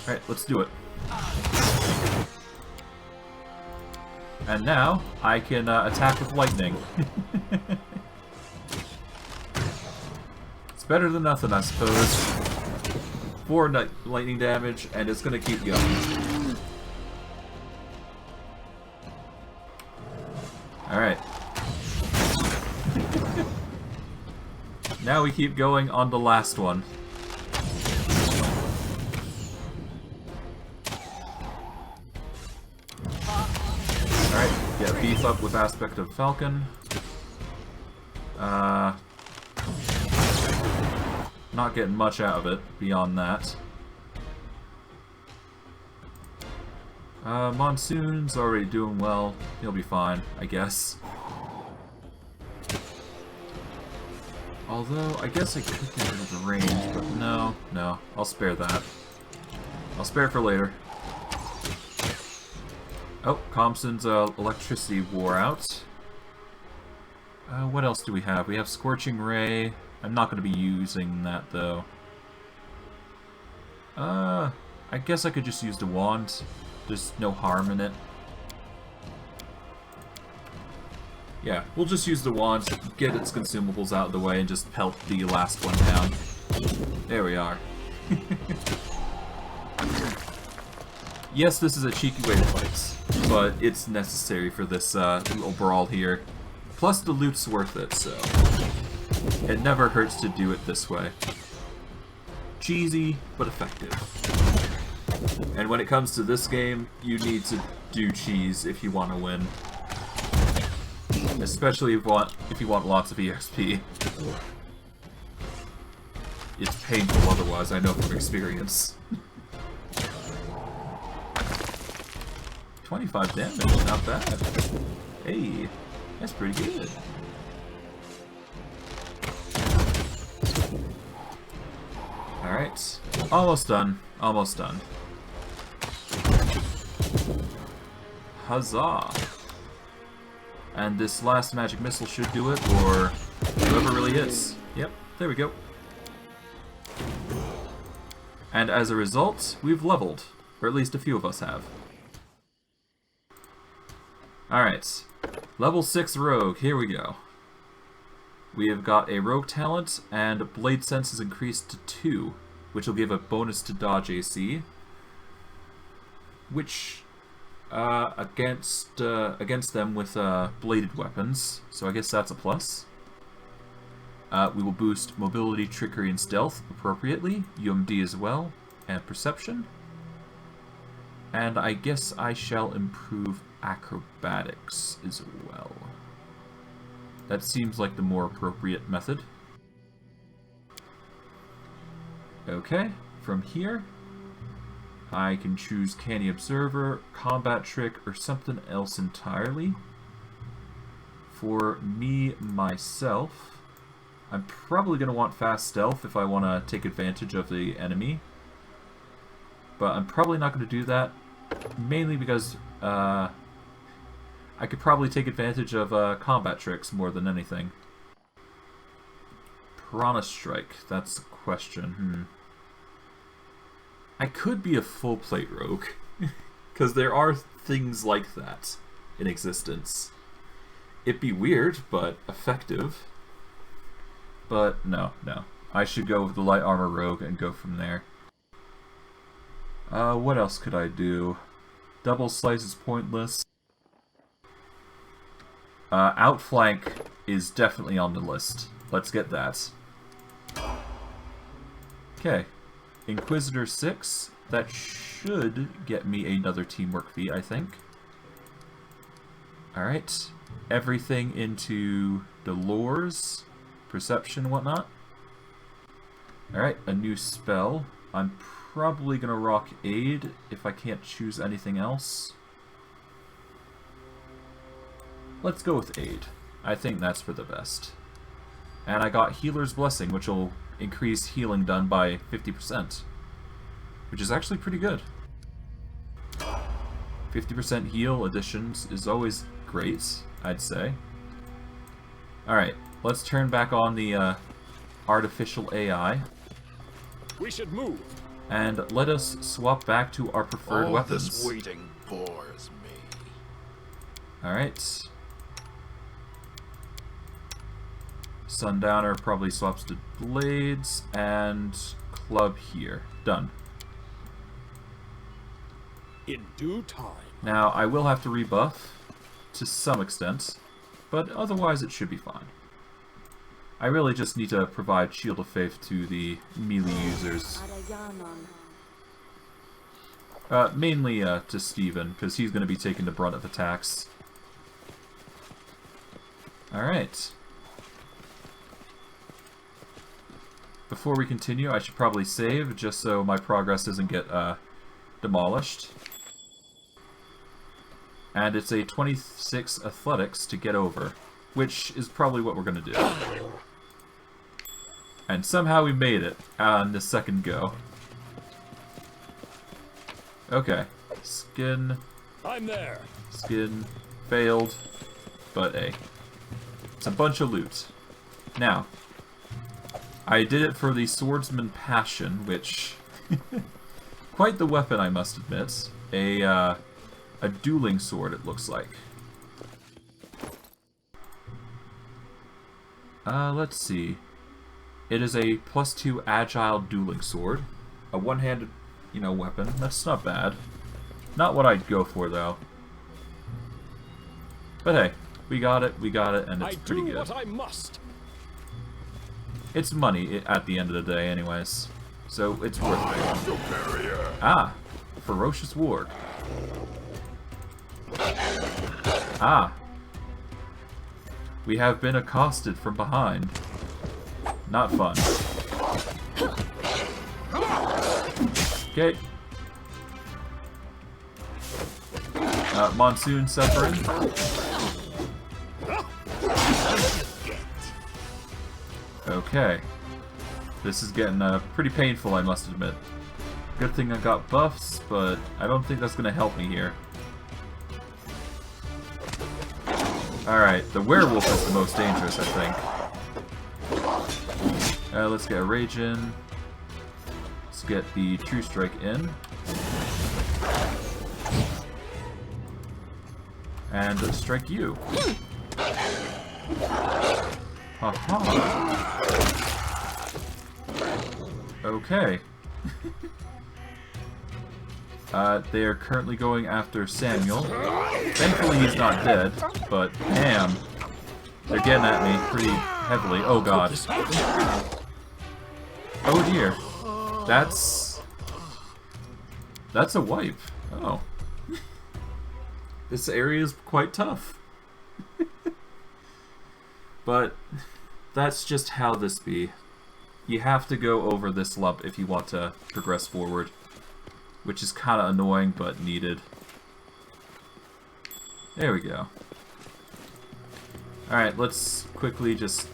Alright, let's do it. And now, I can attack with lightning. It's better than nothing, I suppose. 4 lightning damage, and it's gonna keep going. Alright. Now we keep going on the last one. Alright, yeah, beef up with aspect of Falcon. Not getting much out of it beyond that. Monsoon's already doing well. He'll be fine, I guess. Although, I guess I could get rid of the range, but no, I'll spare that. I'll spare it for later. Oh, Compson's electricity wore out. What else do we have? We have Scorching Ray. I'm not going to be using that, though. I guess I could just use the wand. There's no harm in it. Yeah, we'll just use the wand, get its consumables out of the way, and just pelt the last one down. There we are. Yes, this is a cheeky way to fight, but it's necessary for this little brawl here. Plus, the loot's worth it, so it never hurts to do it this way. Cheesy, but effective. And when it comes to this game, you need to do cheese if you want to win. Especially if you want lots of EXP. It's painful otherwise, I know from experience. 25 damage, not bad. Hey, that's pretty good. Alright, almost done, almost done. Huzzah! And this last magic missile should do it, or whoever really hits. Yep, there we go. And as a result, we've leveled. Or at least a few of us have. Alright. Level 6 Rogue, here we go. We have got a Rogue talent, and Blade Sense is increased to 2, which will give a bonus to dodge AC. Which... against them with bladed weapons, so I guess that's a plus. We will boost mobility, trickery, and stealth appropriately, UMD as well, and perception. And I guess I shall improve acrobatics as well. That seems like the more appropriate method. Okay, from here I can choose Canny Observer, Combat Trick, or something else entirely. For me, myself, I'm probably going to want Fast Stealth if I want to take advantage of the enemy. But I'm probably not going to do that, mainly because I could probably take advantage of Combat Tricks more than anything. Piranha Strike, that's the question. I could be a full plate rogue, because there are things like that in existence. It'd be weird, but effective. But no. I should go with the light armor rogue and go from there. What else could I do? Double slice is pointless. Outflank is definitely on the list. Let's get that. Okay. Inquisitor 6, that should get me another teamwork feat, I think. Alright, everything into the lores, perception, whatnot. Alright, a new spell. I'm probably going to rock Aid if I can't choose anything else. Let's go with aid. I think that's for the best. And I got Healer's Blessing, which will increase healing done by 50%. Which is actually pretty good. 50% heal additions is always great, I'd say. Alright, let's turn back on the artificial AI. We should move. And let us swap back to our preferred weapons. This waiting bores me. Alright. Sundowner probably swaps to blades, and club here. Done. In due time. Now, I will have to rebuff to some extent, but otherwise it should be fine. I really just need to provide Shield of Faith to the melee users. Mainly to Steven, because he's going to be taking the brunt of attacks. Alright. Before we continue, I should probably save, just so my progress doesn't get demolished. And it's a 26 athletics to get over, which is probably what we're going to do. And somehow we made it on the second go. Okay. Skin. I'm there. Skin. Failed. But hey. It's a bunch of loot. Now. I did it for the Swordsman Passion, which... quite the weapon, I must admit. A dueling sword, it looks like. Let's see. It is a +2 agile dueling sword. A one-handed, weapon. That's not bad. Not what I'd go for, though. But hey, we got it, and it's pretty good. I do what I must. It's money at the end of the day, anyways. So it's worth it. Ah! Ferocious Ward. Ah! We have been accosted from behind. Not fun. Okay. Monsoon suffering. Okay. This is getting pretty painful, I must admit. Good thing I got buffs, but I don't think that's going to help me here. Alright, the werewolf is the most dangerous, I think. Let's get a rage in. Let's get the True Strike in. And strike you. Haha. Okay. They are currently going after Samuel. Thankfully he's not dead, but damn. They're getting at me pretty heavily. Oh god. Oh dear. That's a wipe. Oh. This area is quite tough. But that's just how this be. You have to go over this lump if you want to progress forward. Which is kind of annoying, but needed. There we go. Alright, let's quickly just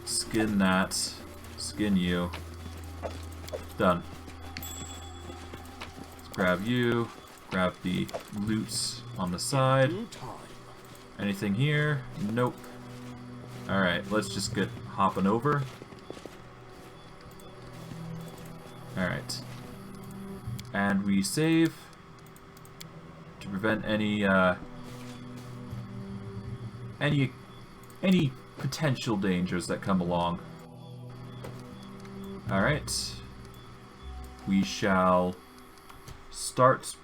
skin that. Skin you. Done. Let's grab you. Grab the loot on the side. Anything here? Nope. Alright, let's just get hopping over. Alright. And we save to prevent any potential dangers that come along. Alright. We shall start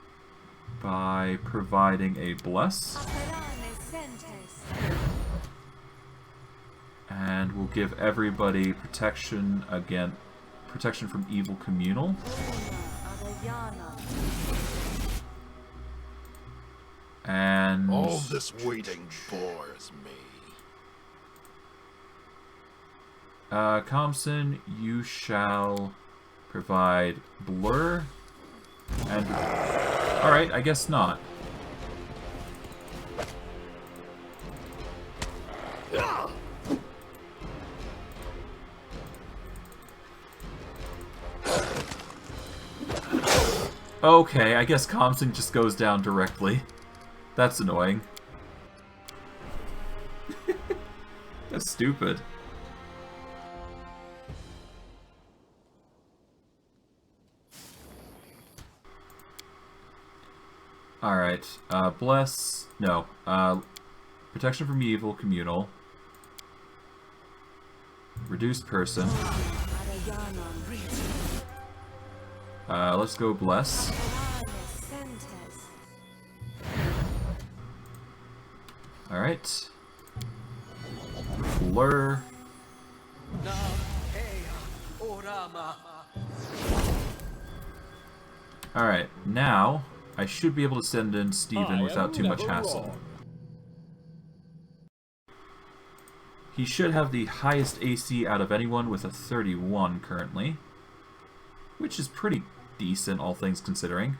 by providing a bless. And we'll give everybody protection from evil communal. And all this waiting bores me. Comson, you shall provide blur. And alright, I guess not. Okay, I guess Compton just goes down directly. That's annoying. That's stupid. Alright, bless... No, protection from evil, communal. Reduced person. Let's go bless. Alright. Blur. Alright, now I should be able to send in Steven without too much hassle. Wrong. He should have the highest AC out of anyone with a 31 currently, which is pretty decent, all things considering.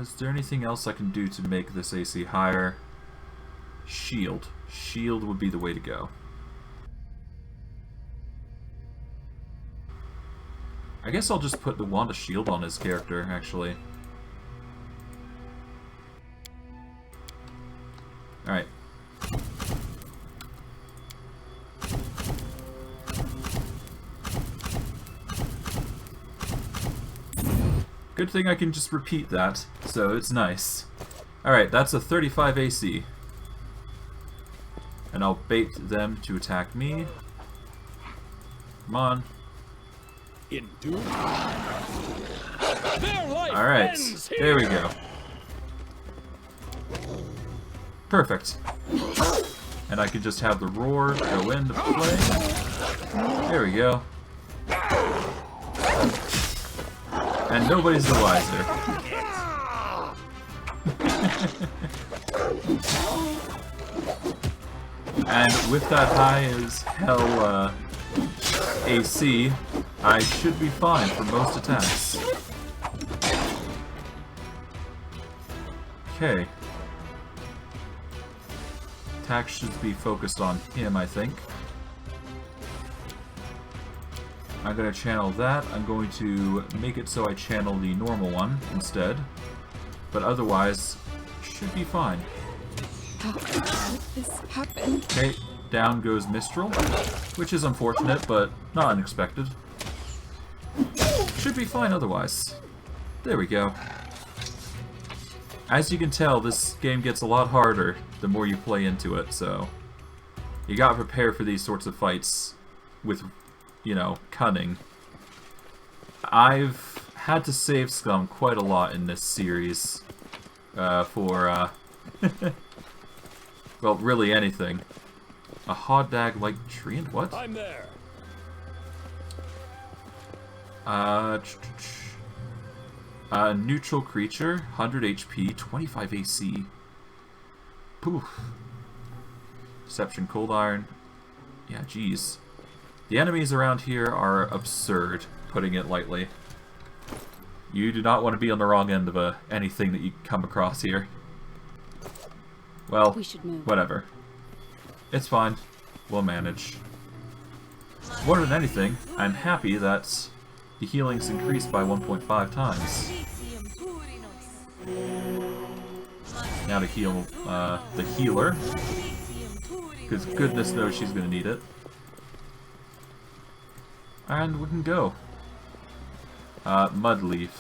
Is there anything else I can do to make this AC higher? Shield. Shield would be the way to go. I guess I'll just put the wand of shield on his character, actually. Alright. Good thing I can just repeat that, so it's nice. Alright, that's a 35 AC. And I'll bait them to attack me. Come on. In due time. Their life Alright, ends here. there we go. Perfect. And I could just have the roar go into play. There we go. And nobody's the wiser. And with that high as hell AC, I should be fine for most attacks. Okay. Attack should be focused on him, I think. I'm going to channel that. I'm going to make it so I channel the normal one instead. But otherwise, should be fine. How did this happen? Okay, down goes Mistral, which is unfortunate, but not unexpected. Should be fine otherwise. There we go. As you can tell, this game gets a lot harder the more you play into it, so you gotta prepare for these sorts of fights with, you know, cunning. I've had to save Scum quite a lot in this series for, well, really anything. A Hoddag-like tree and what? I'm there. Neutral creature, 100 HP, 25 AC. Poof. Deception, Cold Iron. Yeah, geez. The enemies around here are absurd, putting it lightly. You do not want to be on the wrong end of anything that you come across here. Well, We should move. whatever. It's fine. We'll manage. More than anything, I'm happy that the healing's increased by 1.5 times. Now to heal the healer, because goodness knows she's going to need it. And we can go. Mudleaf.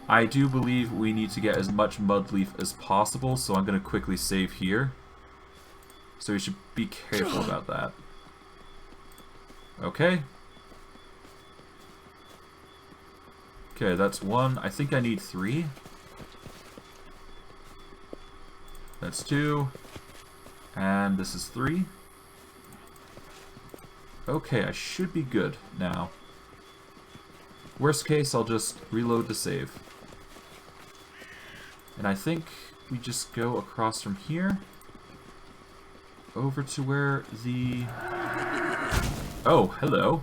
I do believe we need to get as much Mudleaf as possible, so I'm going to quickly save here. So we should be careful about that. Okay. Okay, that's one. I think I need 3. That's 2. And this is 3. Okay, I should be good now. Worst case, I'll just reload the save. And I think we just go across from here over to where the... Oh, hello.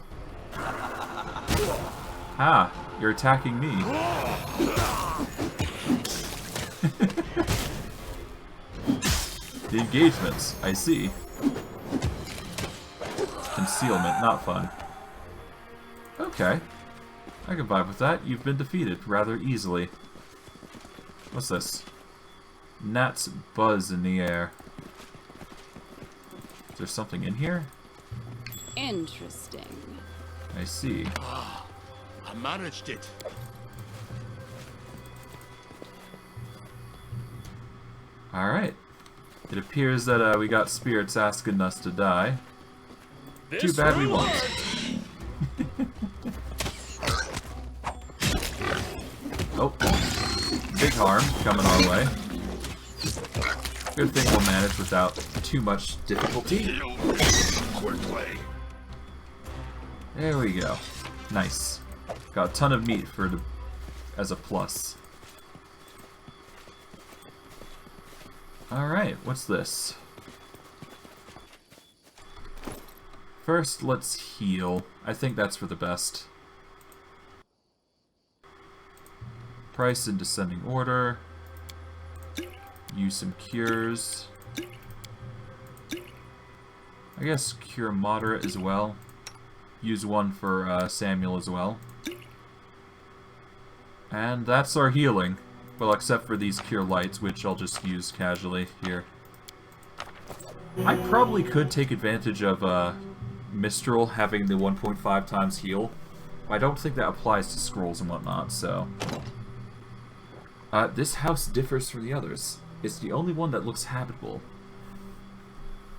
Ah, you're attacking me. The engagements, I see. Concealment, not fun. Okay. I can vibe with that. You've been defeated rather easily. What's this? Gnats buzz in the air. Is there something in here? Interesting. I see. I managed it. Alright. It appears that we got spirits asking us to die. Too bad we won't. Oh. Big harm coming our way. Good thing we'll manage without too much difficulty. Quickly. There we go. Nice. Got a ton of meat for as a plus. Alright, what's this? First, let's heal. I think that's for the best. Price in descending order. Use some cures. I guess cure moderate as well. Use one for Samuel as well. And that's our healing. Well, except for these cure lights, which I'll just use casually here. I probably could take advantage of Mistral having the 1.5 times heal. I don't think that applies to scrolls and whatnot, so... this house differs from the others. It's the only one that looks habitable.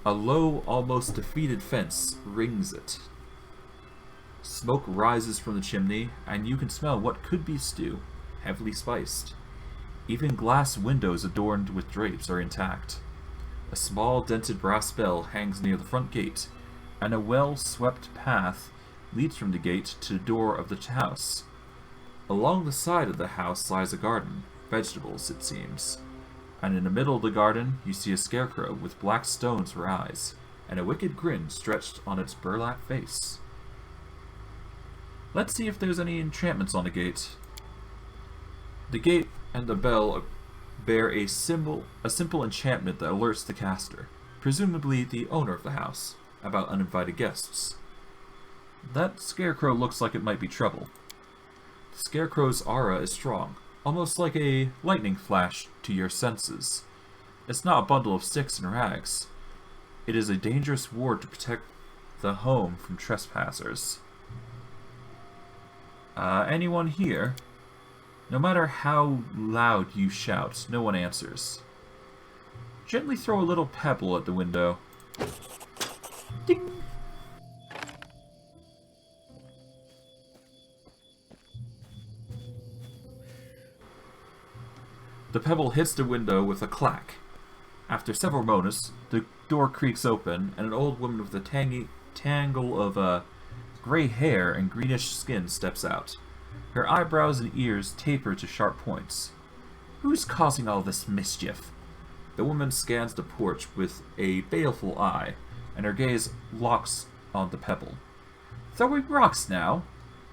A low, almost defeated fence rings it. Smoke rises from the chimney, and you can smell what could be stew, heavily spiced. Even glass windows adorned with drapes are intact. A small dented brass bell hangs near the front gate, and a well-swept path leads from the gate to the door of the house. Along the side of the house lies a garden, vegetables it seems, and in the middle of the garden you see a scarecrow with black stones for eyes, and a wicked grin stretched on its burlap face. Let's see if there's any enchantments on the gate. The gate and the bell bear a simple enchantment that alerts the caster, presumably the owner of the house, about uninvited guests. That scarecrow looks like it might be trouble. The scarecrow's aura is strong, almost like a lightning flash to your senses. It's not a bundle of sticks and rags. It is a dangerous ward to protect the home from trespassers. Anyone here? No matter how loud you shout, no one answers. Gently throw a little pebble at the window. Ding! The pebble hits the window with a clack. After several moments, the door creaks open, and an old woman with a tangle of gray hair and greenish skin steps out. Her eyebrows and ears taper to sharp points. Who's causing all this mischief? The woman scans the porch with a baleful eye, and her gaze locks on the pebble. Throwing rocks now?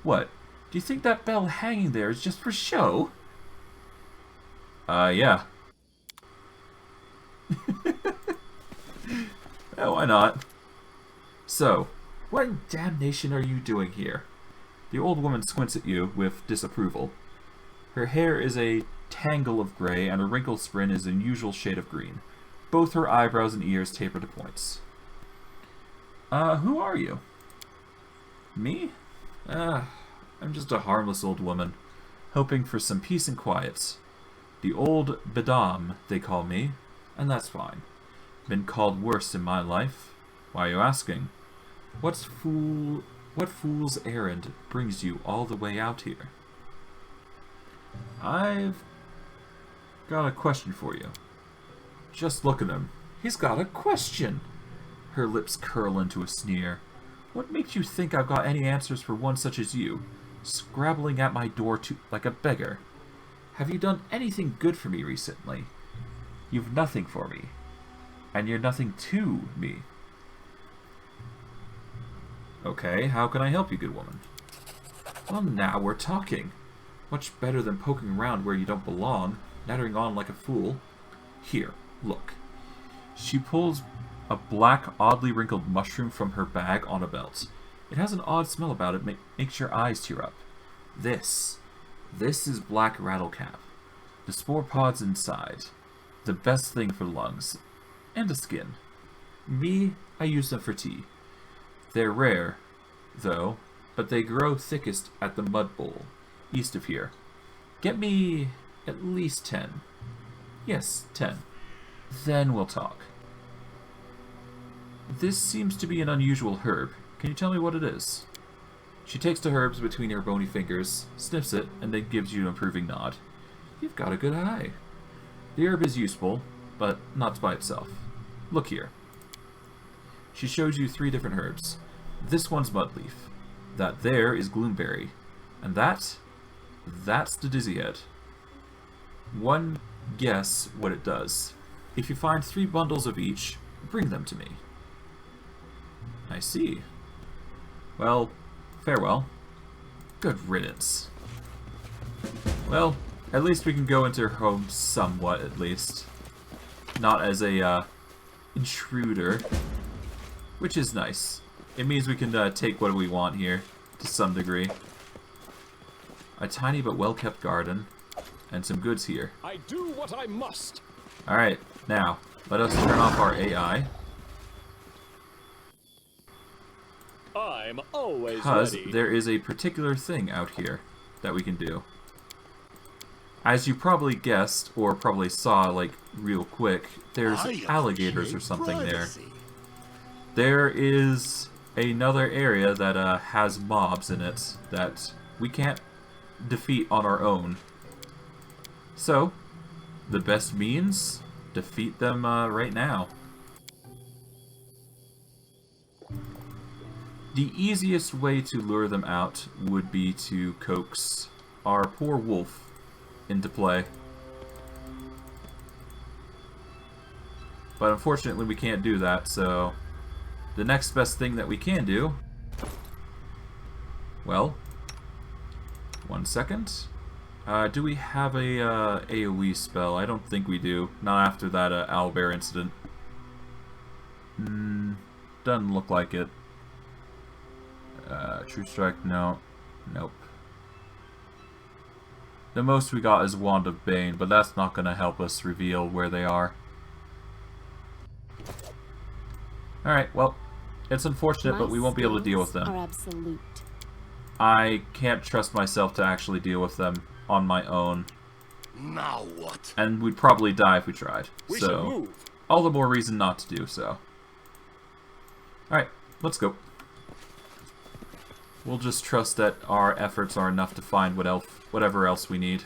What? Do you think that bell hanging there is just for show? Yeah. Oh, why not? So, what in damnation are you doing here? The old woman squints at you with disapproval. Her hair is a tangle of gray, and her wrinkled skin is an unusual shade of green. Both her eyebrows and ears taper to points. Who are you? Me? I'm just a harmless old woman, hoping for some peace and quiet. The old Bedam, they call me, and that's fine. Been called worse in my life. Why are you asking? What fool's errand brings you all the way out here? I've got a question for you. Just look at him. He's got a question! Her lips curl into a sneer. What makes you think I've got any answers for one such as you, scrabbling at my door like a beggar? Have you done anything good for me recently? You've nothing for me. And you're nothing to me. Okay, how can I help you, good woman? Well, now we're talking. Much better than poking around where you don't belong, nattering on like a fool. Here, look. She pulls a black, oddly wrinkled mushroom from her bag on a belt. It has an odd smell about it, makes your eyes tear up. This is black rattlecap. The spore pods inside. The best thing for lungs. And the skin. Me, I use them for tea. They're rare, though, but they grow thickest at the mud bowl, east of here. Get me at least 10. Yes, 10. Then we'll talk. This seems to be an unusual herb. Can you tell me what it is? She takes the herbs between her bony fingers, sniffs it, and then gives you an approving nod. You've got a good eye. The herb is useful, but not by itself. Look here. She shows you 3 different herbs. This one's mudleaf. That there is gloomberry. And that's the dizzy head. One guess what it does. If you find 3 bundles of each, bring them to me. I see. Well, farewell. Good riddance. Well, at least we can go into her home somewhat, at least. Not as a, intruder. Which is nice. It means we can, take what we want here, to some degree. A tiny but well-kept garden, and some goods here. I do what I must. Alright, now, let us turn off our AI. I'm always Because ready. there is a particular thing out here that we can do. As you probably guessed, or probably saw, like, real quick, there's alligators or something there. There is another area that has mobs in it that we can't defeat on our own. So, the best means, defeat them right now. The easiest way to lure them out would be to coax our poor wolf into play. But unfortunately we can't do that, so the next best thing that we can do... Well, 1 second. Do we have a AoE spell? I don't think we do. Not after that owlbear incident. Doesn't look like it. True Strike, no. Nope. The most we got is Wand of Bane, but that's not going to help us reveal where they are. Alright, well, it's unfortunate, but we won't be able to deal with them. Are absolute. I can't trust myself to actually deal with them on my own. Now what? And we'd probably die if we tried. We should So, move. all the more reason not to do so. Alright, let's go. We'll just trust that our efforts are enough to find whatever else we need.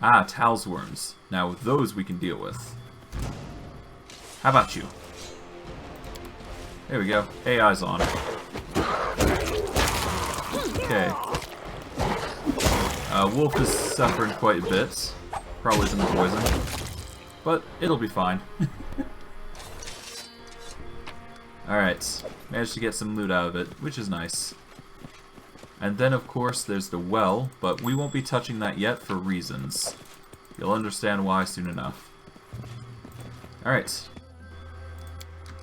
Ah, Talsworms. Now those we can deal with. How about you? There we go. AI's on. Okay. Wolf is suffering quite a bit. Probably from the poison. But it'll be fine. Alright. Managed to get some loot out of it, which is nice. And then, of course, there's the well, but we won't be touching that yet for reasons. You'll understand why soon enough. Alright.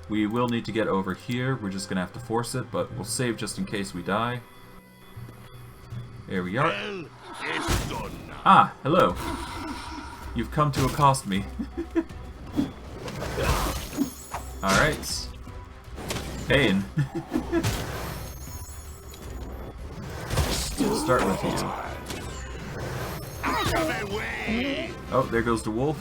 We will need to get over here. We're just gonna have to force it, but we'll save just in case we die. There we are. Well, it's done now. Ah, hello. You've come to accost me. Alright. Pain. We'll start with you. Out of my way! Oh, there goes the wolf.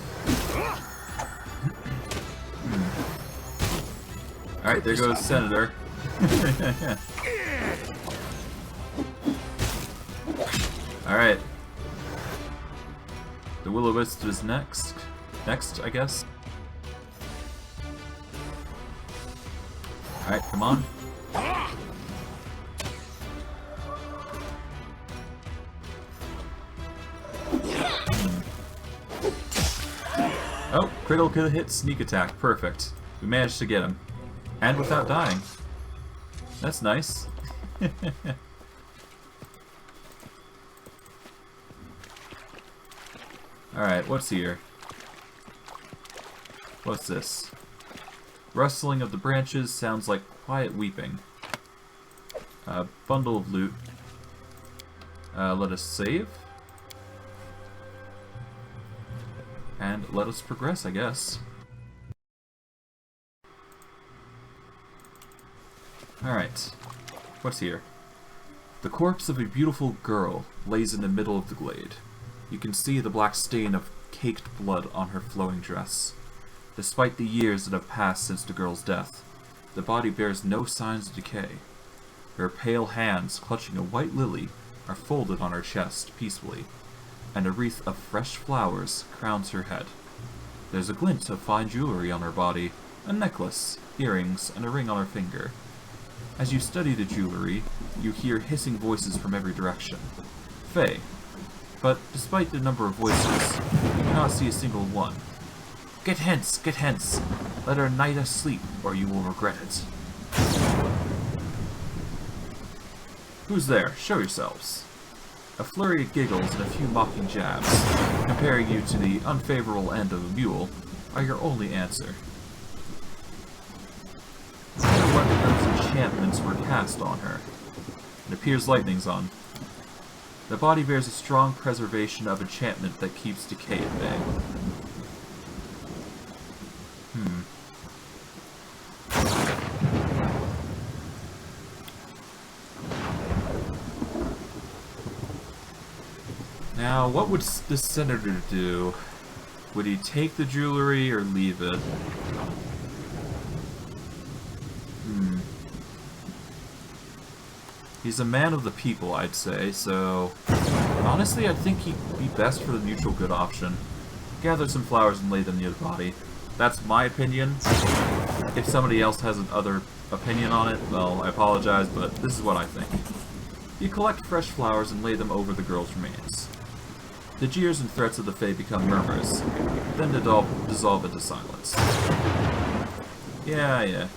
Alright, there goes Senator. Alright. The will-o-wisp is next. Next, I guess. Alright, come on. Oh, critical hit, sneak attack. Perfect. We managed to get him. And without dying. That's nice. Alright, what's here? What's this? Rustling of the branches sounds like quiet weeping. Bundle of loot. Let us save. And let us progress, I guess. Alright. What's here? The corpse of a beautiful girl lays in the middle of the glade. You can see the black stain of caked blood on her flowing dress. Despite the years that have passed since the girl's death, the body bears no signs of decay. Her pale hands, clutching a white lily, are folded on her chest peacefully, and a wreath of fresh flowers crowns her head. There's a glint of fine jewelry on her body, a necklace, earrings, and a ring on her finger. As you study the jewelry, you hear hissing voices from every direction. Fey. But despite the number of voices, you cannot see a single one. Get hence! Get hence! Let our night us sleep, or you will regret it. Who's there? Show yourselves. A flurry of giggles and a few mocking jabs, comparing you to the unfavorable end of a mule, are your only answer. I wonder what those enchantments were cast on her. It appears lightning's on. The body bears a strong preservation of enchantment that keeps decay at bay. Now, what would the senator do? Would he take the jewelry or leave it? He's a man of the people, I'd say, so... Honestly, I think he'd be best for the neutral good option. Gather some flowers and lay them near the body. That's my opinion. If somebody else has another opinion on it, well, I apologize, but this is what I think. You collect fresh flowers and lay them over the girl's remains. The jeers and threats of the Fae become murmurs, then dissolve into silence. Yeah.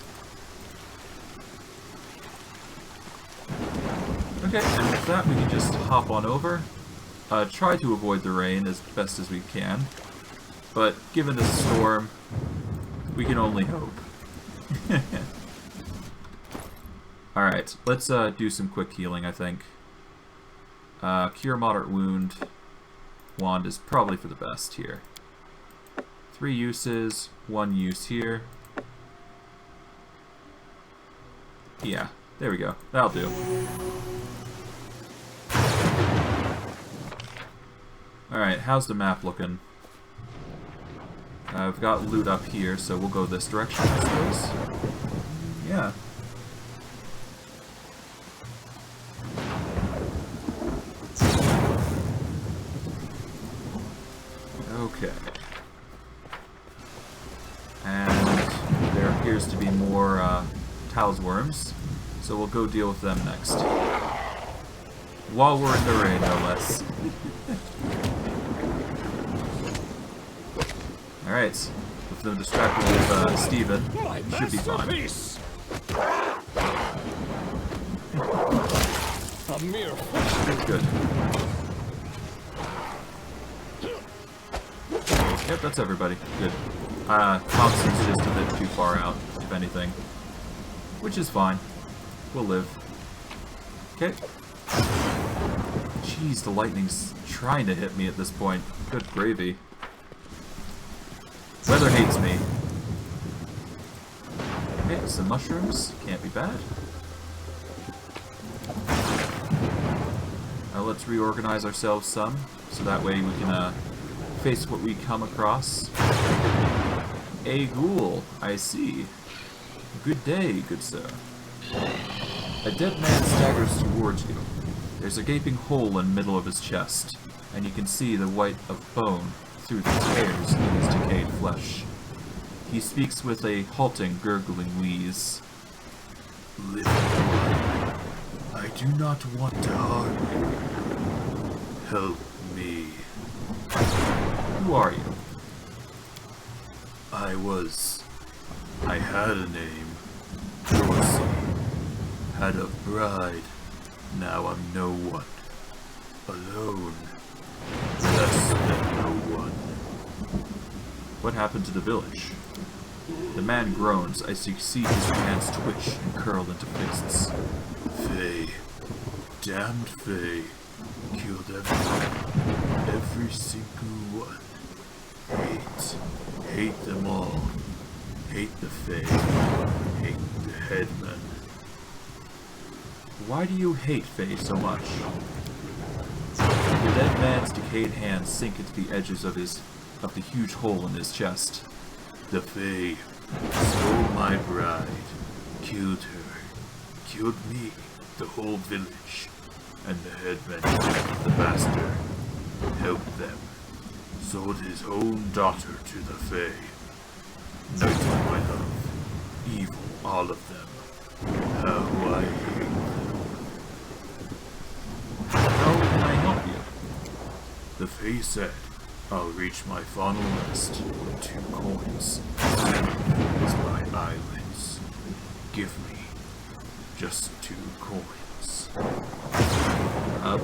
Okay, and with that we can just hop on over. Try to avoid the rain as best as we can. But given the storm, we can only hope. Alright, let's do some quick healing, I think. Cure moderate wound. Wand is probably for the best here. 3 uses, 1 use here. Yeah, there we go. That'll do. Alright, how's the map looking? I've got loot up here, so we'll go this direction, I suppose. Yeah. Okay. And there appears to be more Taos worms, so we'll go deal with them next. While we're in the rain, no less. Alright, with them distracted with Steven, should be fine. A mere Good. Yep, that's everybody. Good. Thompson's just a bit too far out, if anything. Which is fine. We'll live. Okay. Jeez, the lightning's trying to hit me at this point. Good gravy. Weather hates me. Okay, some mushrooms. Can't be bad. Now let's reorganize ourselves some, so that way we can face what we come across. A ghoul, I see. Good day, good sir. A dead man staggers towards you. There's a gaping hole in the middle of his chest, and you can see the white of bone through the tears in his decayed flesh. He speaks with a halting, gurgling wheeze. Little one, I do not want to harm you. Help me. Who are you? I had a name. Dorsey. Had a bride. Now I'm no one. Alone. Less than no one. What happened to the village? The man groans as you see his hands twitch and curl into fists. Fey. Damned Fey. Killed everyone. Every single one. Hate them all. Hate the Fey. Hate the headman. Why do you hate Fey so much? The dead man's decayed hands sink into the edges of the huge hole in his chest. The Fey stole my bride. Killed her. Killed me. The whole village. And the headman, the bastard, helped them. Sold his own daughter to the Fey. Night of my love. Evil, all of them. How I hate them. How can I help you? The Fey said, I'll reach my final rest with 2 coins. As my eyelids. Give me just 2 coins.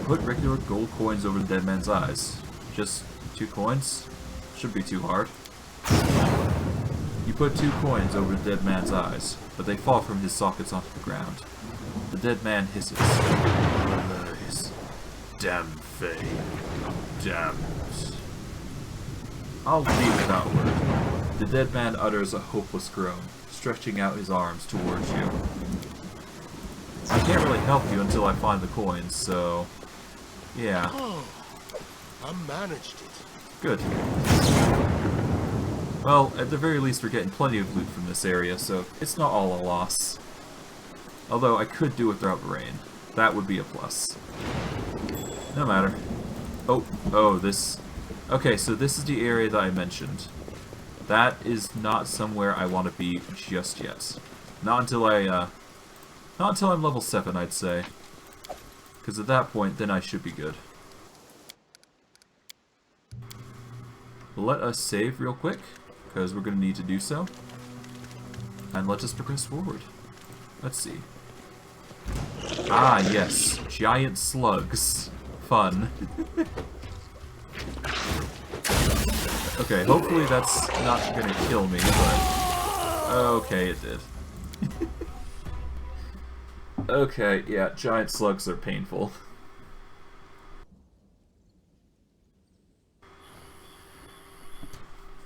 Put regular gold coins over the dead man's eyes. Just 2 coins? Shouldn't be too hard. You put 2 coins over the dead man's eyes, but they fall from his sockets onto the ground. The dead man hisses. Lies. Damn Fey. Damned. I'll leave without word. The dead man utters a hopeless groan, stretching out his arms towards you. I can't really help you until I find the coins, so... yeah. Oh, I managed it. Good. Well, at the very least we're getting plenty of loot from this area, so it's not all a loss. Although I could do without rain. That would be a plus. No matter. Oh, this... okay, so this is the area that I mentioned. That is not somewhere I want to be just yet. Not until I'm level 7, I'd say. Because at that point, then I should be good. Let us save real quick, because we're going to need to do so. And let us progress forward. Let's see. Ah, yes. Giant slugs. Fun. Okay, hopefully that's not going to kill me, but... okay, it did. Okay, yeah, giant slugs are painful.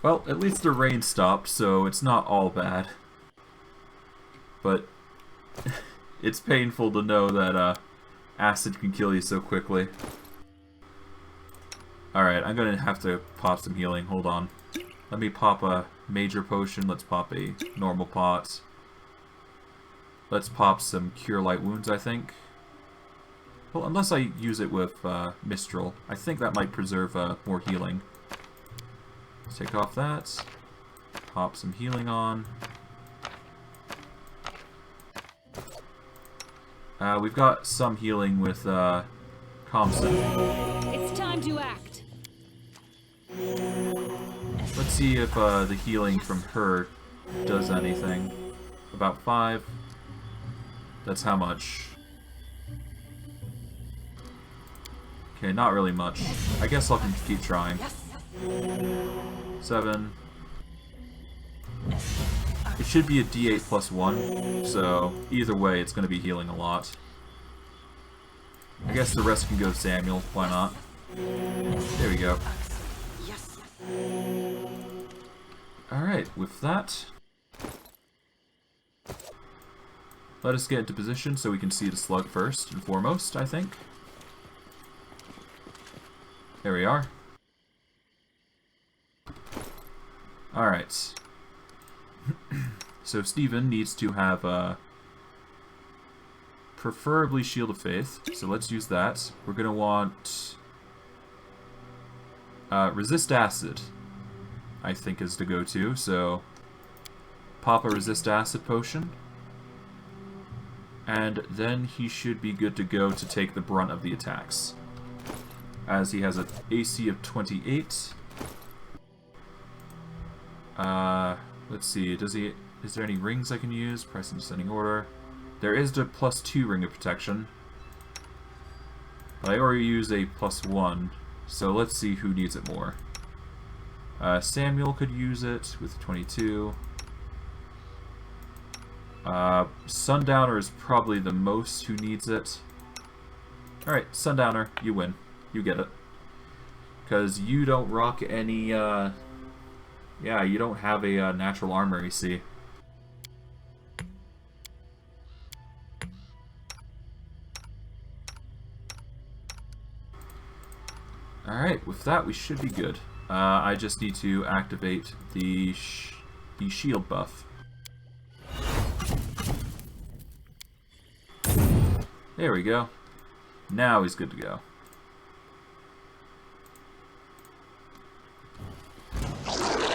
Well, at least the rain stopped, so it's not all bad. But it's painful to know that acid can kill you so quickly. Alright, I'm gonna have to pop some healing. Hold on. Let me pop a major potion. Let's pop a normal pot. Let's pop some Cure Light Wounds, I think. Well, unless I use it with Mistral. I think that might preserve more healing. Let's take off that. Pop some healing on. We've got some healing with Comson. It's time to act. Let's see if the healing from her does anything. About 5. That's how much? Okay, not really much. I guess I'll keep trying. 7. It should be a D8 plus 1, so either way it's going to be healing a lot. I guess the rest can go to Samuel, why not? There we go. Alright, with that... let us get into position so we can see the slug first and foremost, I think. There we are. Alright. So Steven needs to have preferably Shield of Faith, so let's use that. We're going to want Resist Acid, I think is the go-to, so pop a Resist Acid potion. And then he should be good to go to take the brunt of the attacks. As he has an AC of 28. Let's see, is there any rings I can use? Press in descending order. There is the +2 ring of protection. But I already used a +1, so let's see who needs it more. Samuel could use it with 22. Sundowner is probably the most who needs it. Alright, Sundowner, you win. You get it. Because you don't rock any, yeah, you don't have a natural armor, you see. Alright, with that we should be good. I just need to activate the shield buff. There we go. Now he's good to go.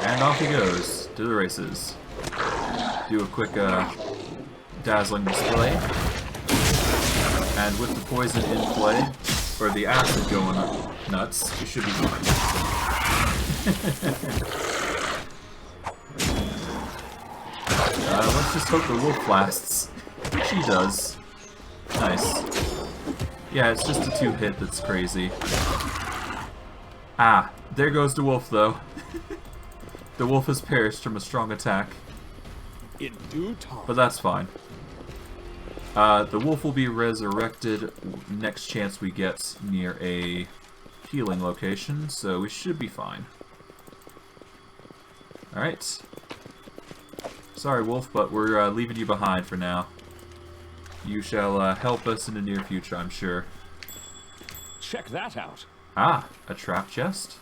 And off he goes to the races. Do a quick dazzling display. And with the poison in play, or the acid going nuts, we should be fine. Let's just hope the wolf lasts. Which he does. Nice. Yeah, it's just a 2-hit that's crazy. Ah, there goes the wolf though. The wolf has perished from a strong attack. In due time. But that's fine. The wolf will be resurrected next chance we get near a healing location, so we should be fine. Alright. Sorry, wolf, but we're leaving you behind for now. You shall help us in the near future, I'm sure. Check that out. Ah, a trap chest.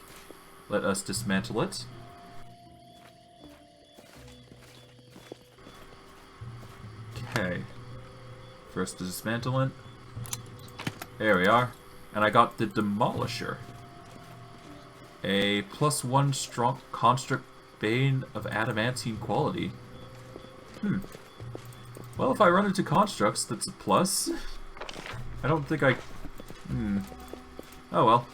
Let us dismantle it. Okay. First to dismantle it. There we are. And I got the Demolisher. A +1 strong construct bane of adamantine quality. Well, if I run into constructs, that's a plus. I don't think I... Oh well.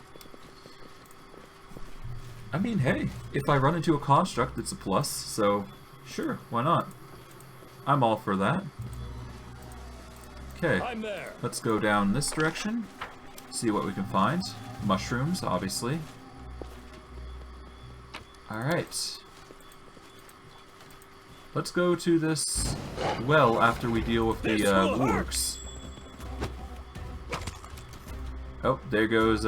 I mean, hey, if I run into a construct, it's a plus, so sure, why not? I'm all for that. Okay, I'm there. let's go down this direction, see what we can find. Mushrooms, obviously. Alright. Let's go to this well after we deal with the orcs. Oh, there goes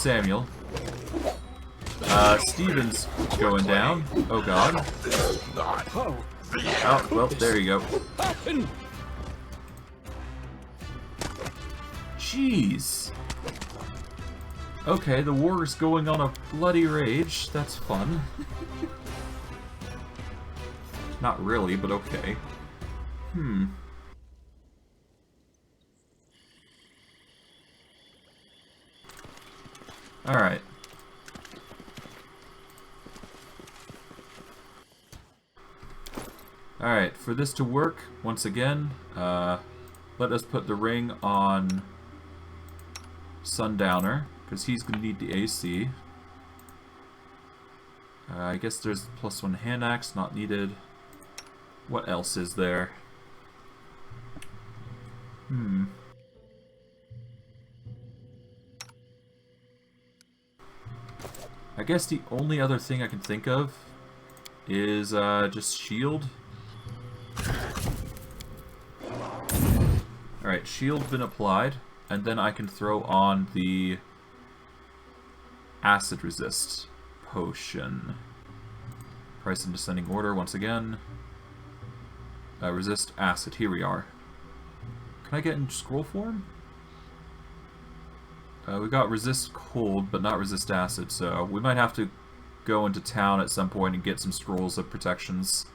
Samuel. Steven's going down. Oh god. Oh, well, there you go. Jeez. Okay, the war is going on a bloody rage. That's fun. Not really, but okay. Alright. Alright, for this to work, once again, let us put the ring on Sundowner, because he's going to need the AC. I guess there's +1 hand axe, not needed. What else is there? I guess the only other thing I can think of is just shield. Alright, shield been applied, and then I can throw on the acid resist potion. Price in descending order once again. Resist acid, here we are. Can I get in scroll form? We got resist cold, but not resist acid, so we might have to go into town at some point and get some scrolls of protections.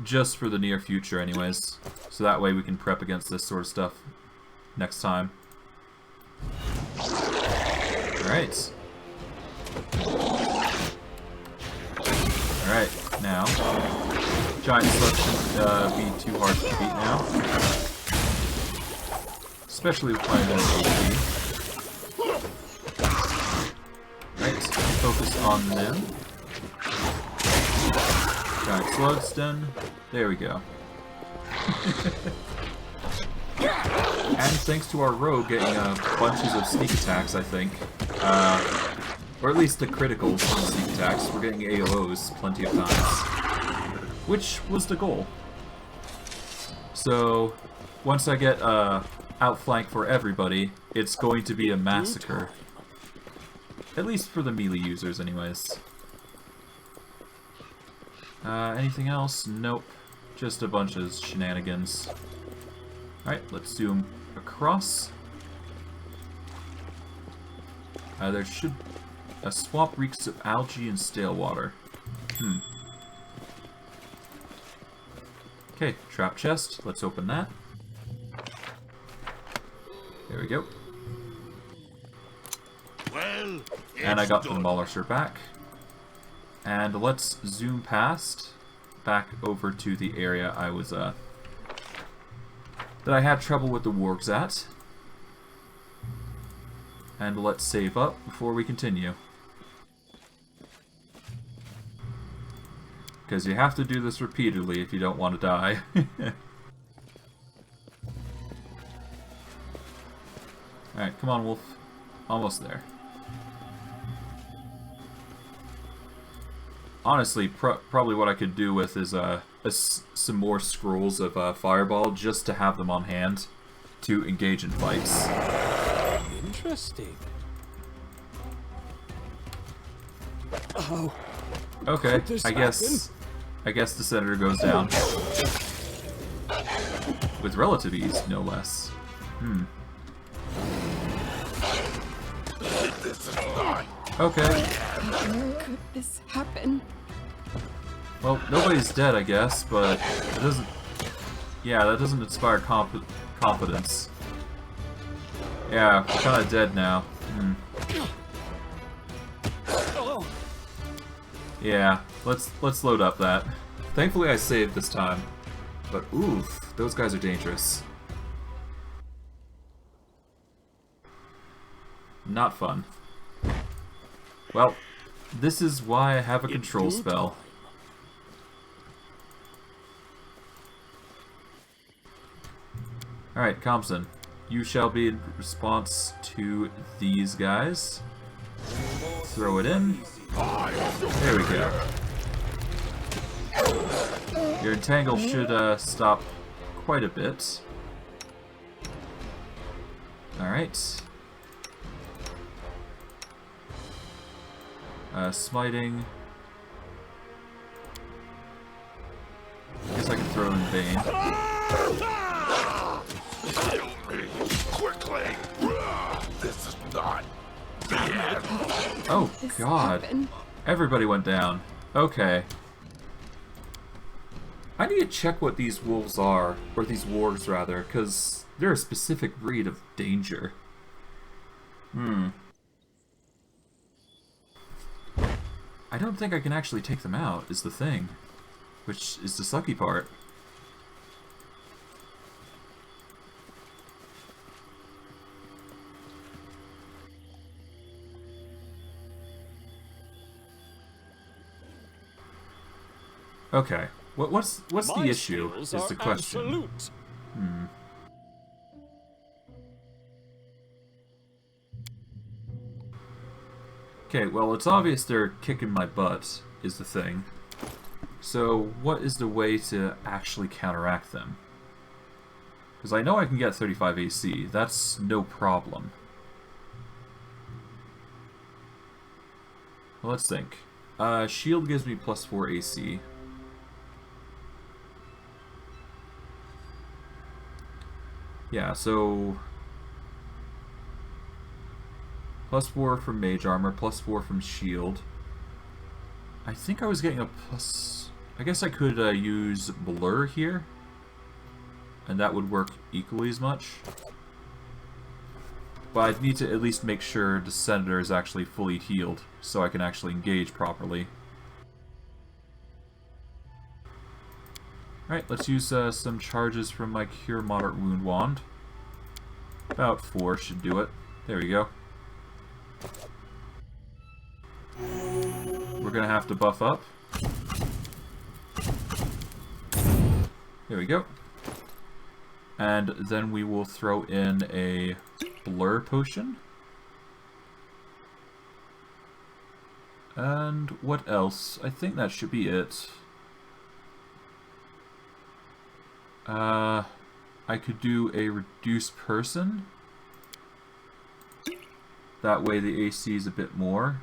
Just for the near future anyways. So that way we can prep against this sort of stuff next time. Alright. Alright, now. Giant slug shouldn't be too hard to beat now. Especially with my HP. Right, focus on them. Giant slugs done. There we go. And thanks to our rogue getting bunches of sneak attacks, I think. Or at least the critical sneak attacks. We're getting AOs plenty of times. Which was the goal. So, once I get outflanked for everybody, it's going to be a massacre. At least for the melee users, anyways. Anything else? Nope. Just a bunch of shenanigans. Alright, let's zoom across. There should... A swamp reeks of algae and stale water. Okay, trap chest. Let's open that. There we go. Well, And I got the done. Mollusher back. And let's zoom past, back over to the area I was, that I had trouble with the wargs at. And let's save up before we continue. Because you have to do this repeatedly if you don't want to die. Alright, come on, Wolf. Almost there. Honestly, probably what I could do with is some more scrolls of Fireball just to have them on hand to engage in fights. Interesting. Okay, Could this I guess the Senator goes down. With relative ease, no less. Okay. Where could this happen? Well, nobody's dead, I guess, but it doesn't... Yeah, that doesn't inspire confidence. Yeah, we're kinda dead now. Yeah, let's load up that. Thankfully I saved this time. But oof, those guys are dangerous. Not fun. Well, this is why I have a control spell. Alright, Compson. You shall be in response to these guys. Throw it in. There we go. Your entangle should stop quite a bit. Alright. Smiting. I guess I can throw in Bane. Kill me quickly. This is not the end. Oh, This God. happened. Everybody went down. Okay. I need to check what these wolves are, or these wargs rather, because they're a specific breed of danger. I don't think I can actually take them out, is the thing. Which is the sucky part. Okay. What's the issue, is the question. Absolute. Okay, well, it's obvious they're kicking my butt, is the thing. So, what is the way to actually counteract them? Because I know I can get 35 AC, that's no problem. Well, let's think. Shield gives me +4 AC. Yeah, so... +4 from Mage Armor, +4 from Shield. I think I was getting a plus... I guess I could use Blur here. And that would work equally as much. But I'd need to at least make sure the Senator is actually fully healed, so I can actually engage properly. Alright, let's use some charges from my Cure Moderate Wound Wand. About 4 should do it. There we go. We're gonna have to buff up. There we go. And then we will throw in a Blur Potion. And what else? I think that should be it. I could do a reduced person. That way the AC is a bit more.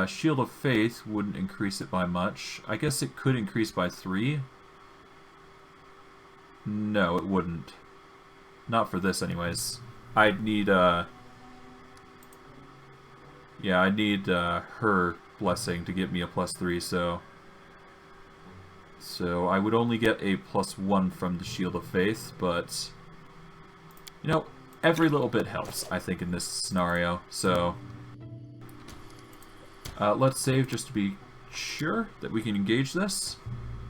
Shield of Faith wouldn't increase it by much. I guess it could increase by 3. No, it wouldn't. Not for this anyways. I'd need, yeah, I need her blessing to give me a +3, so I would only get a +1 from the Shield of Faith, but you know, every little bit helps, I think, in this scenario. So let's save just to be sure that we can engage this.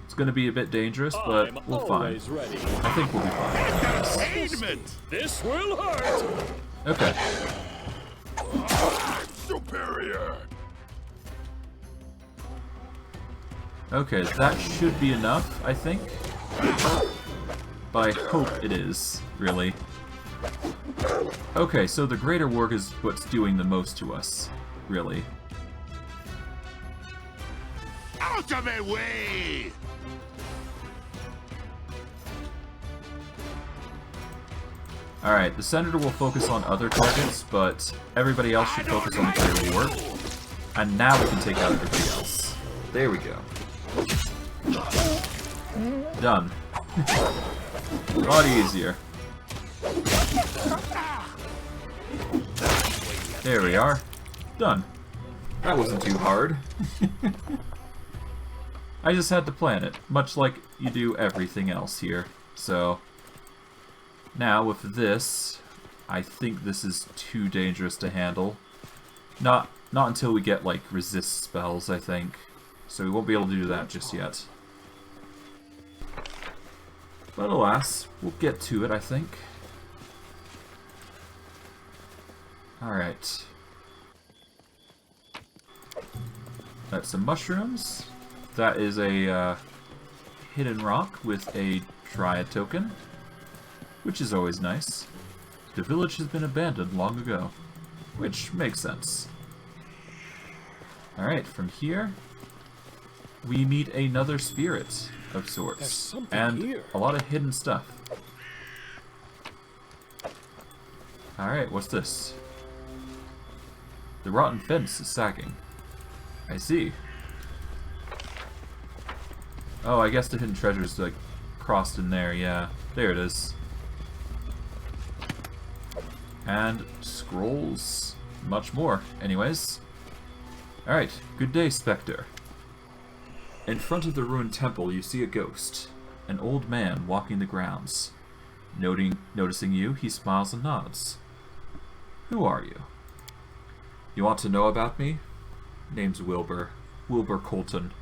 It's going to be a bit dangerous, but we'll find. I think we'll be fine. This will hurt. Okay. Superior. Okay, that should be enough, I think. But I hope it is, really. Okay, so the Greater Warg is what's doing the most to us, really. Out of my way! Alright, the Senator will focus on other targets, but everybody else should focus on the Greater Warg. And now we can take out everybody else. There we go. Done. A lot easier. There we are. Done. That wasn't too hard. I just had to plan it, much like you do everything else here. So, now with this, I think this is too dangerous to handle. Not until we get, like, resist spells, I think. So we won't be able to do that just yet. But alas, we'll get to it, I think. Alright. That's some mushrooms. That is a hidden rock with a Dryad token, which is always nice. The village has been abandoned long ago, which makes sense. Alright, from here, we meet another spirit of sorts, and here. a lot of hidden stuff. Alright, what's this? The rotten fence is sagging. I see. Oh, I guess the hidden treasure is, like, crossed in there, yeah. There it is. And scrolls. Much more. Anyways. Alright, good day, Spectre. In front of the ruined temple, you see a ghost. An old man walking the grounds. Noticing you, he smiles and nods. Who are you? You want to know about me? Name's Wilbur. Wilbur Colton.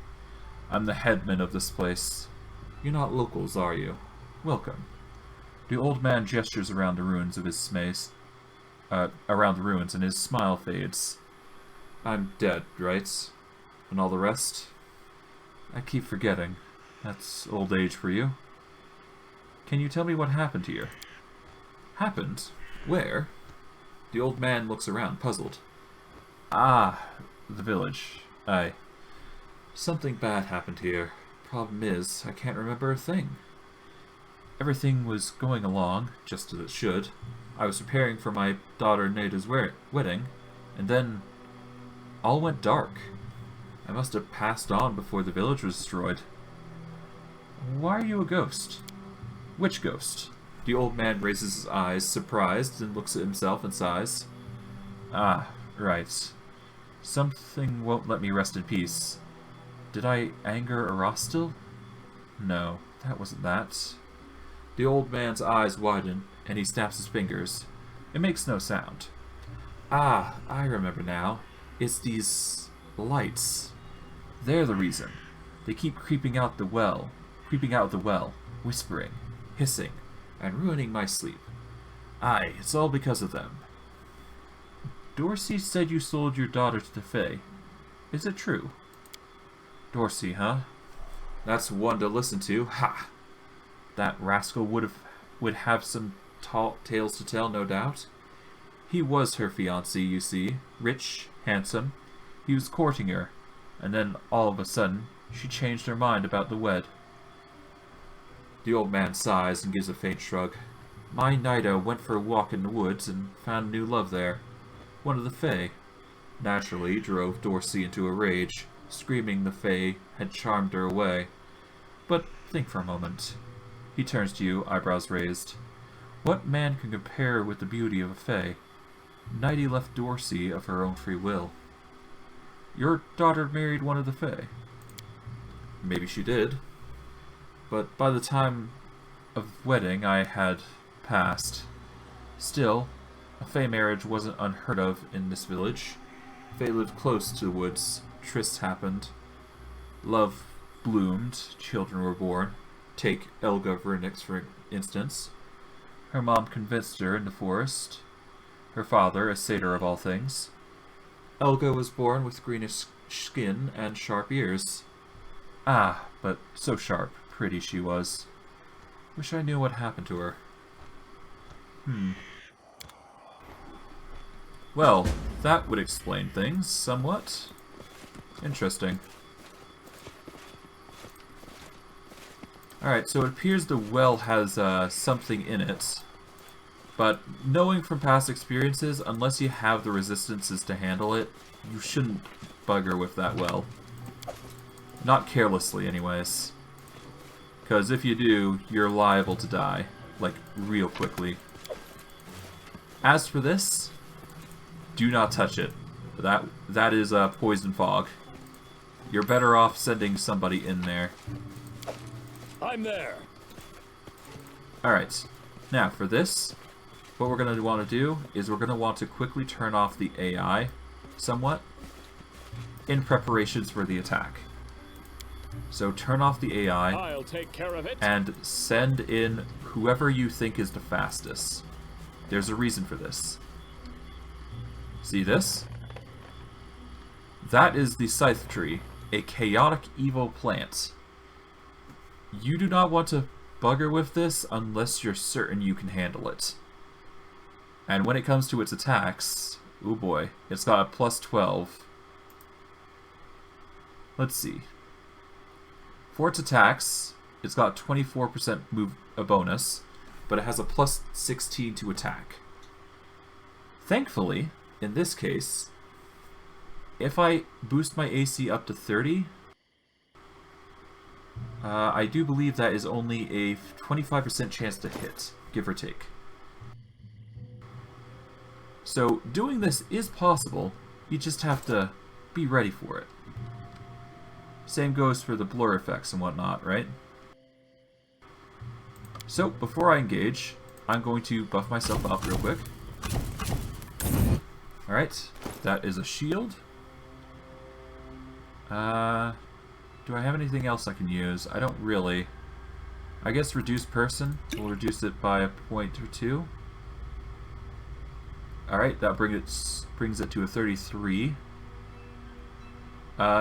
I'm the headman of this place. You're not locals, are you? Welcome. The old man gestures around the ruins of his around the ruins, and his smile fades. I'm dead, right? And all the rest? I keep forgetting. That's old age for you. Can you tell me what happened here? Happened? Where? The old man looks around, puzzled. Ah, the village. Aye. Something bad happened here. Problem is, I can't remember a thing. Everything was going along, just as it should. I was preparing for my daughter Nada's wedding, and then all went dark. I must have passed on before the village was destroyed. Why are you a ghost? Which ghost? The old man raises his eyes, surprised, and looks at himself and sighs. Ah, right. Something won't let me rest in peace. Did I anger Arostil? No, that wasn't that. The old man's eyes widen, and he snaps his fingers. It makes no sound. Ah, I remember now. It's these lights. They're the reason. They keep creeping out of the well, whispering, hissing, and ruining my sleep. Aye, it's all because of them. Dorsey said you sold your daughter to the Fae. Is it true? Dorsey, huh? That's one to listen to. Ha! That rascal would have some tales to tell, no doubt. He was her fiancé, you see. Rich, handsome. He was courting her, and then all of a sudden, she changed her mind about the wed. The old man sighs and gives a faint shrug. My Nida went for a walk in the woods and found new love there. One of the Fae. Naturally drove Dorsey into a rage, screaming the Fae had charmed her away. But think for a moment. He turns to you, eyebrows raised. What man can compare with the beauty of a Fae? Nighty left Dorsey of her own free will. Your daughter married one of the Fae. Maybe she did. But by the time of wedding I had passed. Still, a Fae marriage wasn't unheard of in this village. Fae lived close to the woods. Trysts happened. Love bloomed. Children were born. Take Elga Vernix for instance. Her mom convinced her in the forest. Her father, a satyr of all things. Elga was born with greenish skin and sharp ears. Ah, but so sharp, pretty she was. Wish I knew what happened to her. Well, that would explain things somewhat. Interesting. Alright, so it appears the well has something in it. But knowing from past experiences, unless you have the resistances to handle it, you shouldn't bugger with that well. Not carelessly, anyways. Because if you do, you're liable to die. Like, real quickly. As for this, do not touch it. That is a poison fog. You're better off sending somebody in there. I'm there. Alright, now for this, what we're going to want to do is we're going to want to quickly turn off the AI somewhat in preparations for the attack. So turn off the AI I'll take care of it. and send in whoever you think is the fastest. There's a reason for this. See this? That is the Scythe Tree, a chaotic evil plant. You do not want to bugger with this unless you're certain you can handle it. And when it comes to its attacks, oh boy, it's got a plus 12. Let's see. For its attacks, it's got 24% move a bonus, but it has a plus 16 to attack. Thankfully, in this case, if I boost my AC up to 30, I do believe that is only a 25% chance to hit, give or take. So doing this is possible, you just have to be ready for it. Same goes for the blur effects and whatnot, right? So before I engage, I'm going to buff myself up real quick. Alright, that is a shield. Do I have anything else I can use? I don't really. I guess reduce person. We'll reduce it by a point or two. Alright, that brings it to a 33.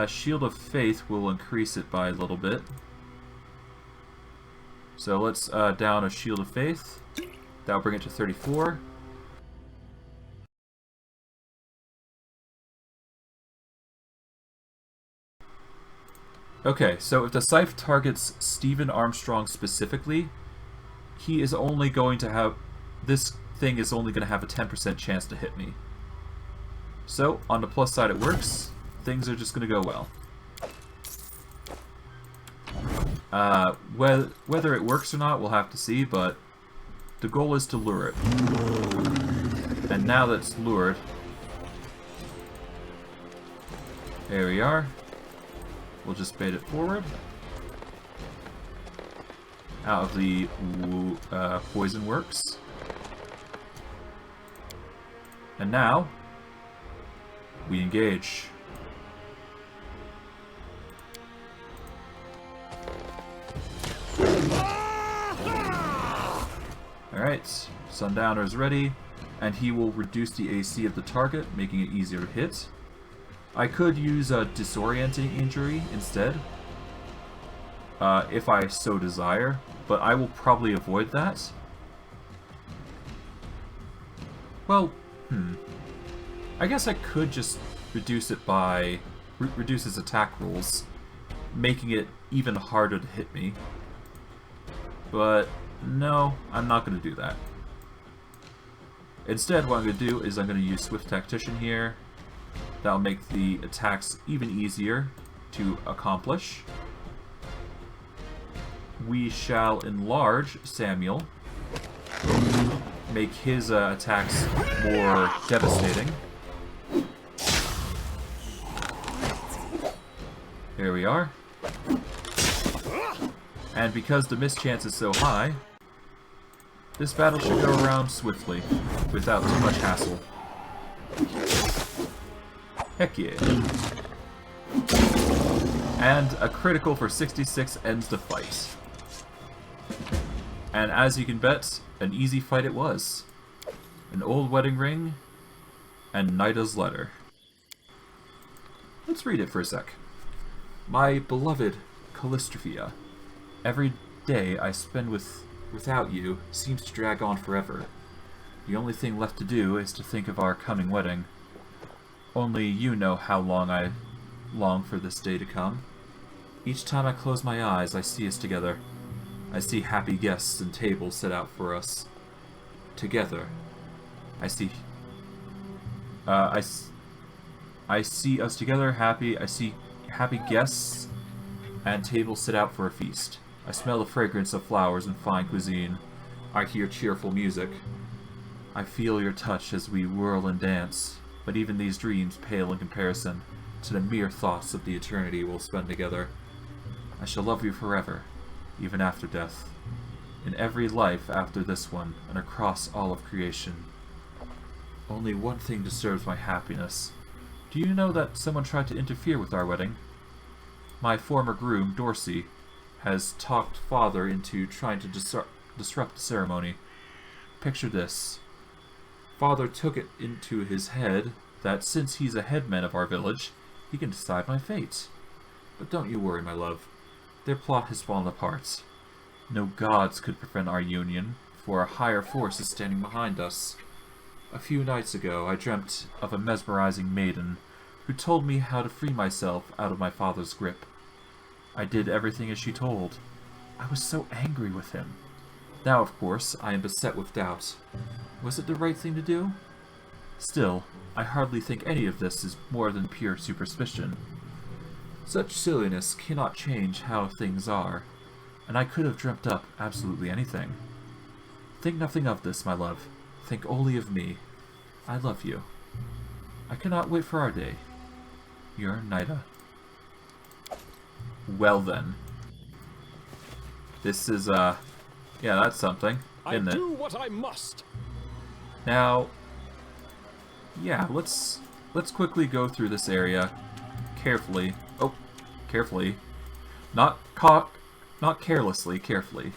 Shield of Faith will increase it by a little bit. So let's down a Shield of Faith. That'll bring it to 34. Okay, so if the Scythe targets Stephen Armstrong specifically, he is only going to have... this thing is only going to have a 10% chance to hit me. So, on the plus side it works. Things are just going to go well. Whether it works or not, we'll have to see, but the goal is to lure it. And now that it's lured... there we are. We'll just bait it forward. Out of the poison works. And now, we engage. Alright, Sundowner is ready, and he will reduce the AC of the target, making it easier to hit. I could use a disorienting injury instead, if I so desire, but I will probably avoid that. Well, I guess I could just reduce it by... reduce his attack rolls, making it even harder to hit me. But no, I'm not going to do that. Instead, what I'm going to do is I'm going to use Swift Tactician here. That'll make the attacks even easier to accomplish. We shall enlarge Samuel, make his attacks more devastating. There we are. And because the miss chance is so high, this battle should go around swiftly, without too much hassle. Heck yeah. And a critical for 66 ends the fight. And as you can bet, an easy fight it was. An old wedding ring, and Nida's letter. Let's read it for a sec. My beloved Callistrophia, every day I spend without you seems to drag on forever. The only thing left to do is to think of our coming wedding. Only you know how long I long for this day to come. Each time I close my eyes, I see us together. I see happy guests and tables set out for us. Together. I see us together, happy. I see happy guests and tables set out for a feast. I smell the fragrance of flowers and fine cuisine. I hear cheerful music. I feel your touch as we whirl and dance, but even these dreams pale in comparison to the mere thoughts of the eternity we'll spend together. I shall love you forever, even after death, in every life after this one, and across all of creation. Only one thing disturbs my happiness. Do you know that someone tried to interfere with our wedding? My former groom, Dorsey, has talked father into trying to disrupt the ceremony. Picture this. Father took it into his head that since he's a headman of our village, he can decide my fate. But don't you worry, my love. Their plot has fallen apart. No gods could prevent our union, for a higher force is standing behind us. A few nights ago, I dreamt of a mesmerizing maiden who told me how to free myself out of my father's grip. I did everything as she told. I was so angry with him. Now, of course, I am beset with doubt. Was it the right thing to do? Still, I hardly think any of this is more than pure superstition. Such silliness cannot change how things are, and I could have dreamt up absolutely anything. Think nothing of this, my love. Think only of me. I love you. I cannot wait for our day. Your Nida. Well then. This is, yeah, that's something, isn't it? I do what I must. Now, yeah, let's quickly go through this area carefully. Oh, carefully. Not carelessly, carefully.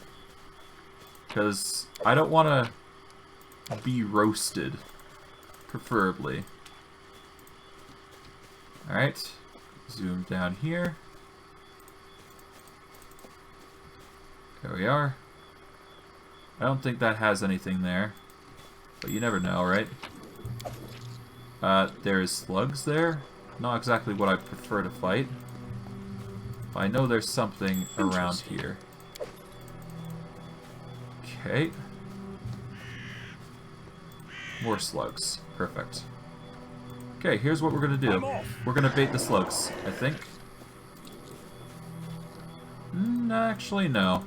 Because I don't want to be roasted, preferably. Alright, zoom down here. There we are. I don't think that has anything there. But you never know, right? There's slugs there. Not exactly what I prefer to fight. But I know there's something around here. Okay. More slugs. Perfect. Okay, here's what we're gonna do. We're gonna bait the slugs, I think. Actually, no.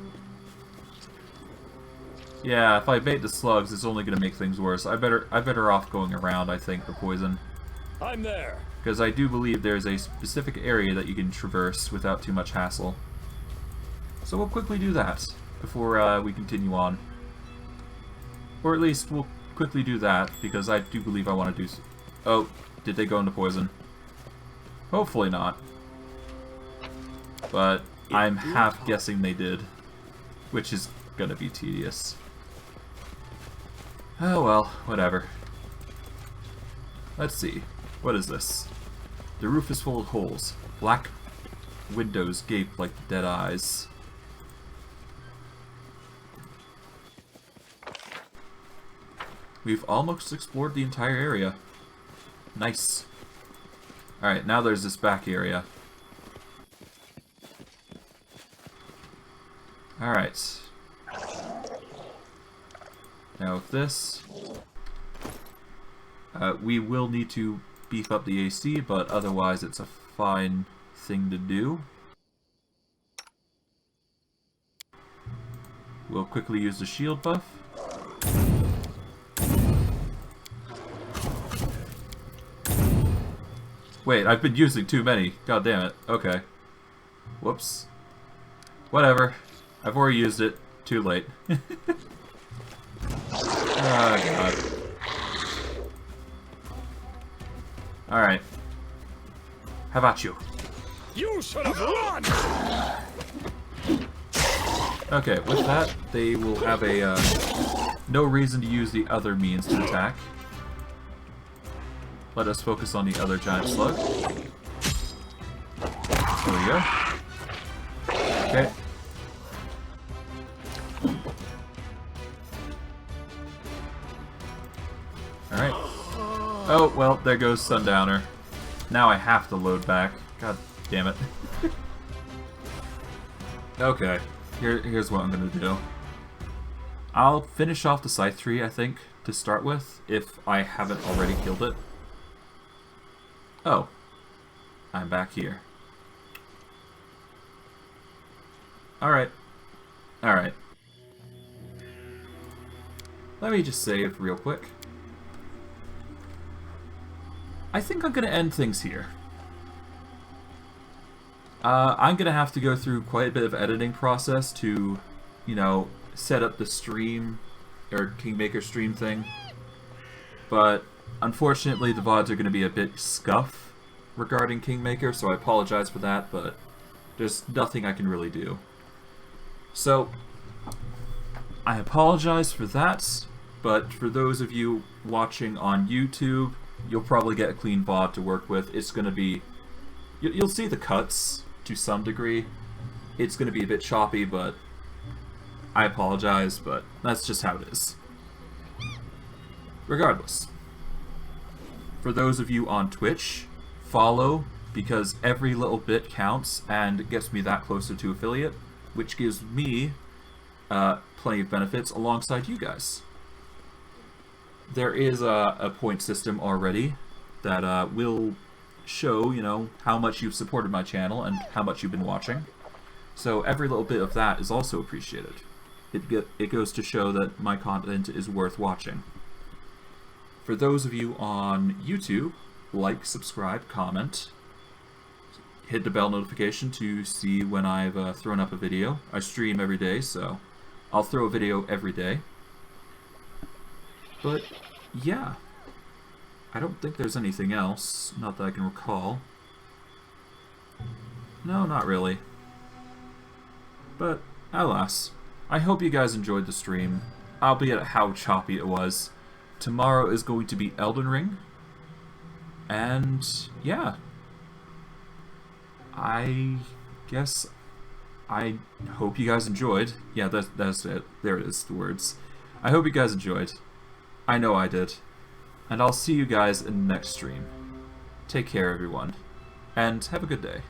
Yeah, if I bait the slugs, it's only gonna make things worse. I better off going around, I think, the poison. I'm there. Because I do believe there's a specific area that you can traverse without too much hassle. So we'll quickly do that before we continue on. Or at least we'll quickly do that, because I do believe I want to do... Oh, did they go into poison? Hopefully not. But I'm half guessing they did, which is gonna be tedious. Oh well, whatever. Let's see. What is this? The roof is full of holes. Black windows gape like dead eyes. We've almost explored the entire area. Nice. Alright, now there's this back area. Alright. Now with this, we will need to beef up the AC, but otherwise it's a fine thing to do. We'll quickly use the shield buff. Wait, I've been using too many. God damn it. Okay. Whoops. Whatever. I've already used it. Too late. Oh, God. Alright. How about you? You should have run! Okay, with that, they will have a, no reason to use the other means to attack. Let us focus on the other giant slug. There we go. Okay. Alright. Oh, well, there goes Sundowner. Now I have to load back. God damn it. Okay, here's what I'm gonna do. I'll finish off the Scythe Tree, I think, to start with, if I haven't already killed it. Oh. I'm back here. Alright. Alright. Let me just save real quick. I think I'm gonna end things here. I'm gonna have to go through quite a bit of editing process to, you know, set up the stream, or Kingmaker stream thing. But, unfortunately, the VODs are gonna be a bit scuff regarding Kingmaker, so I apologize for that, but there's nothing I can really do. So, I apologize for that, but for those of you watching on YouTube, you'll probably get a clean VOD to work with. It's going to be... You'll see the cuts to some degree. It's going to be a bit choppy, but I apologize, but that's just how it is. Regardless, for those of you on Twitch, follow, because every little bit counts and gets me that closer to affiliate, which gives me plenty of benefits alongside you guys. There is a point system already that will show, you know, how much you've supported my channel and how much you've been watching. So every little bit of that is also appreciated. It goes to show that my content is worth watching. For those of you on YouTube, like, subscribe, comment, hit the bell notification to see when I've thrown up a video. I stream every day, so I'll throw a video every day. But, yeah. I don't think there's anything else, not that I can recall. No, not really. But, alas. I hope you guys enjoyed the stream, albeit how choppy it was. Tomorrow is going to be Elden Ring. And, yeah. I guess I hope you guys enjoyed. Yeah, that's it. There it is, the words. I hope you guys enjoyed. I know I did. And I'll see you guys in the next stream. Take care, everyone. And have a good day.